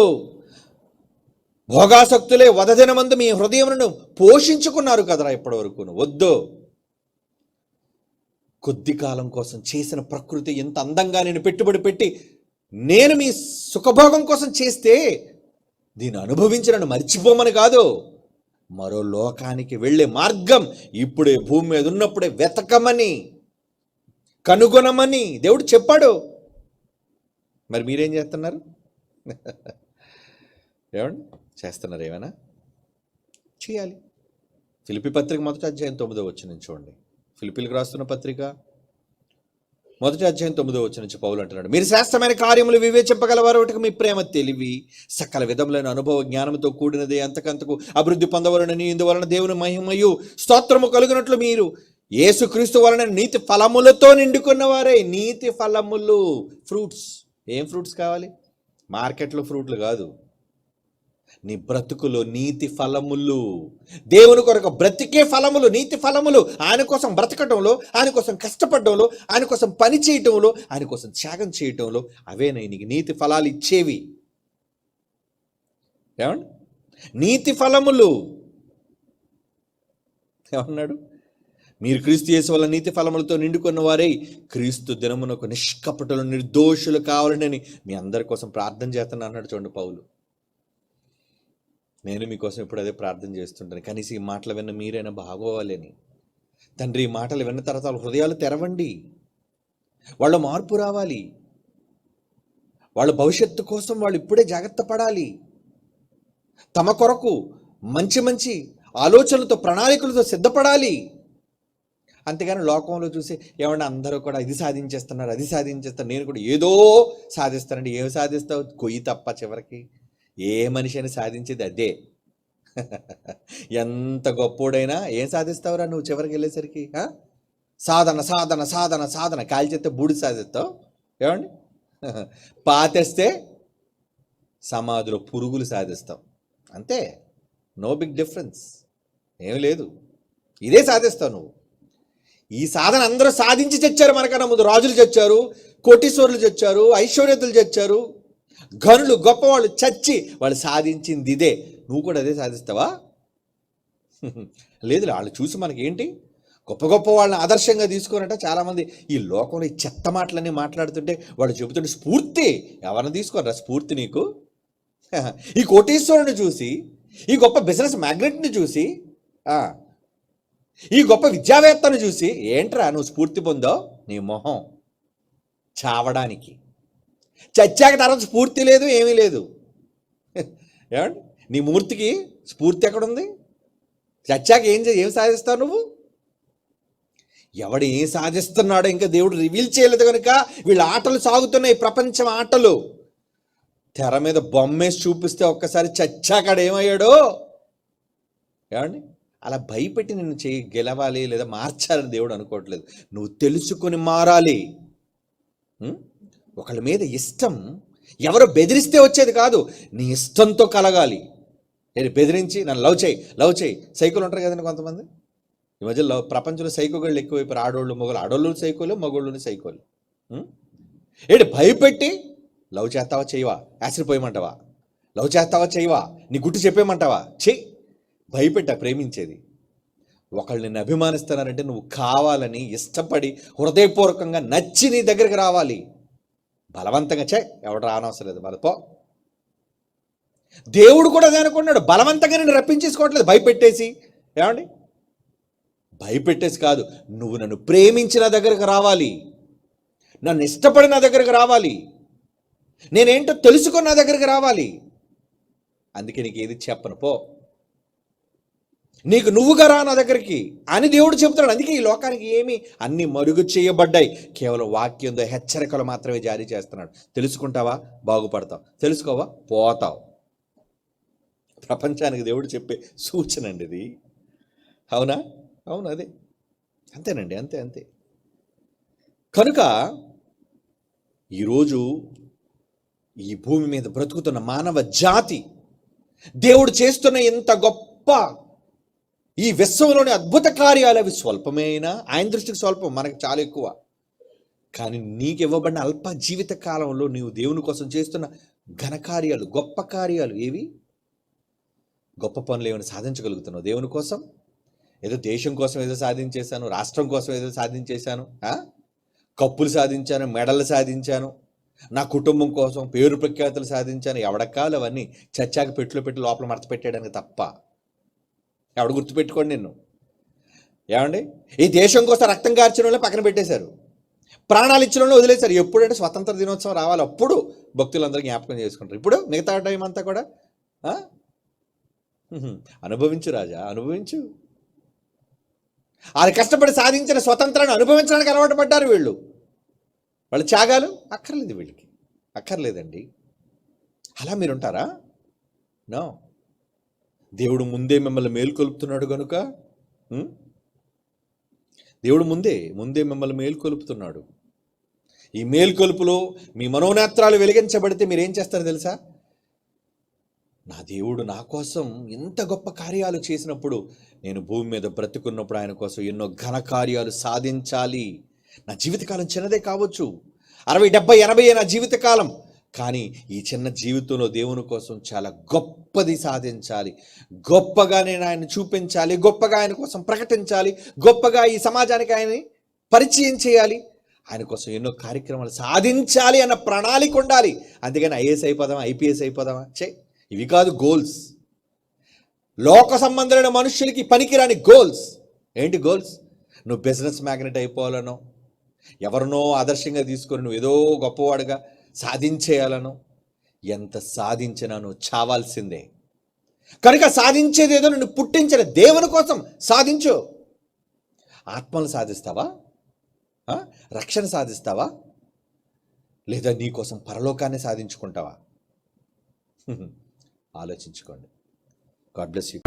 భోగాసక్తులే వధ దినమందు మీ హృదయములను పోషించుకున్నారు కదరా ఇప్పటి వరకు. వద్దు. కొద్ది కాలం కోసం చేసిన ప్రకృతి ఎంత అందంగా నేను పెట్టుబడి పెట్టి నేను మీ సుఖభోగం కోసం చేస్తే దీన్ని అనుభవించి నన్ను మర్చిపోమని కాదు, మరో లోకానికి వెళ్ళే మార్గం ఇప్పుడే భూమి మీద ఉన్నప్పుడే వెతకమని, కనుగొనమని దేవుడు చెప్పాడు. మరి మీరేం చేస్తున్నారు? ఏమండి చేస్తున్నారు? ఏమైనా చేయాలి. ఫిలిప్పీ పత్రిక 1వ అధ్యాయం 9వ వచనం చూడండి. ఫిలిప్పీలకు రాస్తున్న పత్రిక 1వ అధ్యాయం 9వ వచనం నుంచి పౌలు అంటున్నాడు, మీరు శ్రేష్టమైన కార్యములు వివేచింపగలవారు, ఒకటికి మీ ప్రేమ తెలివి సకల విధములైన అనుభవ జ్ఞానంతో కూడినది, అంతకంతకు అభివృద్ధి పొందవలనని, ఇందువలన దేవుని మహిమయు స్తోత్రము కలుగునట్లు మీరు యేసుక్రీస్తు వలన నీతి ఫలములతో నిండుకున్నవారే. నీతి ఫలములు, ఫ్రూట్స్. ఏం ఫ్రూట్స్ కావాలి? మార్కెట్లో ఫ్రూట్లు కాదు, నీ బ్రతుకులో నీతి ఫలములు, దేవుని కొరకు బ్రతికే ఫలములు, నీతి ఫలములు. ఆయన కోసం బ్రతకటంలో, ఆయన కోసం కష్టపడడంలో, ఆయన కోసం పని చేయటంలో, ఆయన కోసం త్యాగం చేయటంలో, అవే నీకు నీతి ఫలాలు ఇచ్చేవి. ఏమండి? నీతి ఫలములు. ఏమన్నాడు? మీరు క్రీస్తు యేసు వల్ల నీతి ఫలములతో నిండుకున్న వారే క్రీస్తు దినమునకు నిష్కపటులు నిర్దోషులు కావాలని మీ అందరి కోసం ప్రార్థన చేస్తున్నా అన్నాడు. చూడండి పౌలు. నేను మీకోసం ఇప్పుడు అదే ప్రార్థన చేస్తుంటాను. కనీసం ఈ మాటలు విన్న మీరైనా బాగోవాలని. తండ్రి, ఈ మాటలు విన్న తర్వాత వాళ్ళ హృదయాలు తెరవండి, వాళ్ళ మార్పు రావాలి, వాళ్ళ భవిష్యత్తు కోసం వాళ్ళు ఇప్పుడే జాగ్రత్త పడాలి, తమ కొరకు మంచి మంచి ఆలోచనలతో ప్రణాళికలతో సిద్ధపడాలి. అంతేగాని లోకంలో చూసి ఏమన్నా అందరూ కూడా ఇది సాధించేస్తున్నారు, అది సాధించేస్తారు, నేను కూడా ఏదో సాధిస్తానండి. ఏమి సాధిస్తావు? కొయ్యి తప్ప చివరికి ఏ మనిషి అని సాధించేది అదే. ఎంత గొప్పోడైనా ఏం సాధిస్తావురా నువ్వు చివరికి వెళ్ళేసరికి? సాధన సాధన సాధన సాధన. కాల్చేస్తే బూడి సాధిస్తావు. ఏమండి? పాతేస్తే సమాధిలో పురుగులు సాధిస్తాం. అంతే, నో బిగ్ డిఫరెన్స్, ఏమి లేదు. ఇదే సాధిస్తావు నువ్వు. ఈ సాధన అందరూ సాధించి చచ్చారు. మనకన్నా ముందు రాజులు చచ్చారు, కోటీశ్వరులు చచ్చారు, ఐశ్వర్యతలు చచ్చారు, ఘనులు గొప్పవాళ్ళు చచ్చి వాళ్ళు సాధించింది ఇదే. నువ్వు కూడా అదే సాధిస్తావా? లేదు. వాళ్ళు చూసి మనకి ఏంటి, గొప్ప గొప్ప వాళ్ళని ఆదర్శంగా తీసుకోనంట చాలామంది ఈ లోకంలో ఈ చెత్త మాటలన్నీ మాట్లాడుతుంటే వాళ్ళు చెబుతుంటే స్ఫూర్తి. ఎవరిని తీసుకోనరా స్ఫూర్తి నీకు? ఈ కోటీశ్వరుని చూసి, ఈ గొప్ప బిజినెస్ మ్యాగ్నెట్ని చూసి, ఈ గొప్ప విద్యావేత్తను చూసి ఏంట్రా నువ్వు స్ఫూర్తి పొందావు? నీ మొహం చావడానికి. చచ్చాక తర్వాత స్ఫూర్తి లేదు, ఏమీ లేదు. ఏమండి? నీ మూర్తికి స్ఫూర్తి ఎక్కడుంది? చచ్చాక ఏం సాధిస్తావు నువ్వు? ఎవడు ఏం సాధిస్తున్నాడో ఇంకా దేవుడు రివీల్ చేయలేదు కనుక వీళ్ళ ఆటలు సాగుతున్నాయి. ప్రపంచం ఆటలు. తెర మీద బొమ్మేసి చూపిస్తే ఒక్కసారి చచ్చాకాడ ఏమయ్యాడో. ఏమండి? అలా భయపెట్టి నిన్ను గెలవాలి లేదా మార్చాలని దేవుడు అనుకోవట్లేదు. నువ్వు తెలుసుకొని మారాలి. ఒకళ్ళ మీద ఇష్టం ఎవరో బెదిరిస్తే వచ్చేది కాదు, నీ ఇష్టంతో కలగాలి. నేను బెదిరించి నన్ను లవ్ చేయి. సైకోలు ఉంటారు కదండి కొంతమంది. ఈ మధ్య ప్రపంచంలో సైకోగాళ్ళు ఎక్కువైపోయారు. ఆడోళ్ళు మొగలు, ఆడోళ్ళు సైకోలు, మగోళ్ళని సైకోలు. ఏంటి భయపెట్టి లవ్ చేస్తావా చేయవా, ఆశ్చర్యపోయమంటావా? లవ్ చేస్తావా చేయవా, నీ గుట్టు చెప్పేయమంటావా? చెయ్యి. భయపెట్టా ప్రేమించేది. ఒకళ్ళు నిన్ను అభిమానిస్తున్నారంటే నువ్వు కావాలని ఇష్టపడి హృదయపూర్వకంగా నచ్చి నీ దగ్గరికి రావాలి. బలవంతంగా ఎవడు రానవసరం లేదు, పో. దేవుడు కూడా అదే అనుకున్నాడు. బలవంతంగా నేను రప్పించేసుకోవట్లేదు, భయపెట్టేసి. ఏమండి? భయపెట్టేసి కాదు, నువ్వు నన్ను ప్రేమించిన దగ్గరకు రావాలి, నన్ను ఇష్టపడిన దగ్గరకు రావాలి, నేనేంటో తెలుసుకున్న దగ్గరికి రావాలి. అందుకే నీకు ఏది చెప్పను, పో, నీకు నువ్వుగా రా నా దగ్గరికి అని దేవుడు చెబుతాడు. అందుకే ఈ లోకానికి ఏమి అన్ని మరుగు చేయబడ్డాయి. కేవలం వాక్యంతో హెచ్చరికలు మాత్రమే జారీ చేస్తున్నాడు. తెలుసుకుంటావా బాగుపడతావు, తెలుసుకోవా పోతావు. ప్రపంచానికి దేవుడు చెప్పే సూచన అండి ఇది. అవునా? అవును, అదే అంతేనండి, అంతే. కనుక ఈరోజు ఈ భూమి మీద బ్రతుకుతున్న మానవ జాతి దేవుడు చేస్తున్న ఇంత గొప్ప ఈ విశ్వంలోని అద్భుత కార్యాలు అవి స్వల్పమే అయినా ఆయన దృష్టికి స్వల్పం, మనకు చాలా ఎక్కువ. కానీ నీకు ఇవ్వబడిన అల్ప జీవిత కాలంలో నీవు దేవుని కోసం చేస్తున్న ఘనకార్యాలు, గొప్ప కార్యాలు ఏవి? గొప్ప పనులు ఏమైనా సాధించగలుగుతున్నావు దేవుని కోసం? ఏదో దేశం కోసం ఏదో సాధించేశాను, రాష్ట్రం కోసం ఏదో సాధించేశాను, కప్పులు సాధించాను, మెడలు సాధించాను, నా కుటుంబం కోసం పేరు ప్రఖ్యాతులు సాధించాను. ఎవడక్కాలు అవన్నీ చచ్చాక పెట్టి లోపల మడత పెట్టేయడానికి తప్ప. ఎవడు గుర్తుపెట్టుకోండి నిన్ను. ఏమండి, ఈ దేశం కోసం రక్తం కార్చిన వాళ్ళని పక్కన పెట్టేశారు, ప్రాణాలు ఇచ్చిన వాళ్ళని వదిలేశారు. ఎప్పుడంటే స్వతంత్ర దినోత్సవం రావాలి అప్పుడు భక్తులందరూ జ్ఞాపకం చేసుకుంటారు. ఇప్పుడు మిగతా టైం అంతా కూడా అనుభవించు రాజా, అనుభవించు. వాళ్ళు కష్టపడి సాధించిన స్వతంత్రాన్ని అనుభవించడానికి అలవాటు పడ్డారు వీళ్ళు. వాళ్ళ త్యాగాలు అక్కర్లేదు, వీళ్ళకి అక్కర్లేదండి. అలా మీరుంటారా? నో. దేవుడు ముందే మిమ్మల్ని మేలుకొలుపుతున్నాడు కనుక, దేవుడు ముందే మిమ్మల్ని మేలుకొలుపుతున్నాడు. ఈ మేలుకొలుపులో మీ మనోనేత్రాలు వెలిగించబడితే మీరేం చేస్తారో తెలుసా? నా దేవుడు నా కోసం ఎంత గొప్ప కార్యాలు చేసినప్పుడు, నేను భూమి మీద బ్రతుకున్నప్పుడు ఆయన కోసం ఎన్నో ఘన కార్యాలు సాధించాలి. నా జీవితకాలం చిన్నదే కావచ్చు, 60, 70, 80 నా జీవితకాలం, కానీ ఈ చిన్న జీవితంలో దేవుని కోసం చాలా గొప్పది సాధించాలి. గొప్పగా నేను ఆయన చూపించాలి, గొప్పగా ఆయన కోసం ప్రకటించాలి, గొప్పగా ఈ సమాజానికి ఆయన్ని పరిచయం చేయాలి, ఆయన కోసం ఎన్నో కార్యక్రమాలు సాధించాలి అన్న ప్రణాళిక ఉండాలి. అందుకని ఐఏఎస్ అయిపోదామా, ఐపీఎస్ అయిపోదామా? ఇవి కాదు గోల్స్. లోక సంబంధమైన మనుషులకి పనికిరాని గోల్స్. ఏంటి గోల్స్? నువ్వు బిజినెస్ మ్యాగ్నెట్ అయిపోవాలనో, ఎవరినో ఆదర్శంగా తీసుకొని నువ్వు ఏదో గొప్పవాడుగా సాధించేయాలనో. ఎంత సాధించినా నువ్వు చావాల్సిందే. కనుక సాధించేది ఏదో నువ్వు పుట్టించిన దేవుని కోసం సాధించు. ఆత్మను సాధిస్తావా? రక్షణ సాధిస్తావా? లేదా నీ కోసం పరలోకాన్ని సాధించుకుంటావా? ఆలోచించుకోండి. God bless you.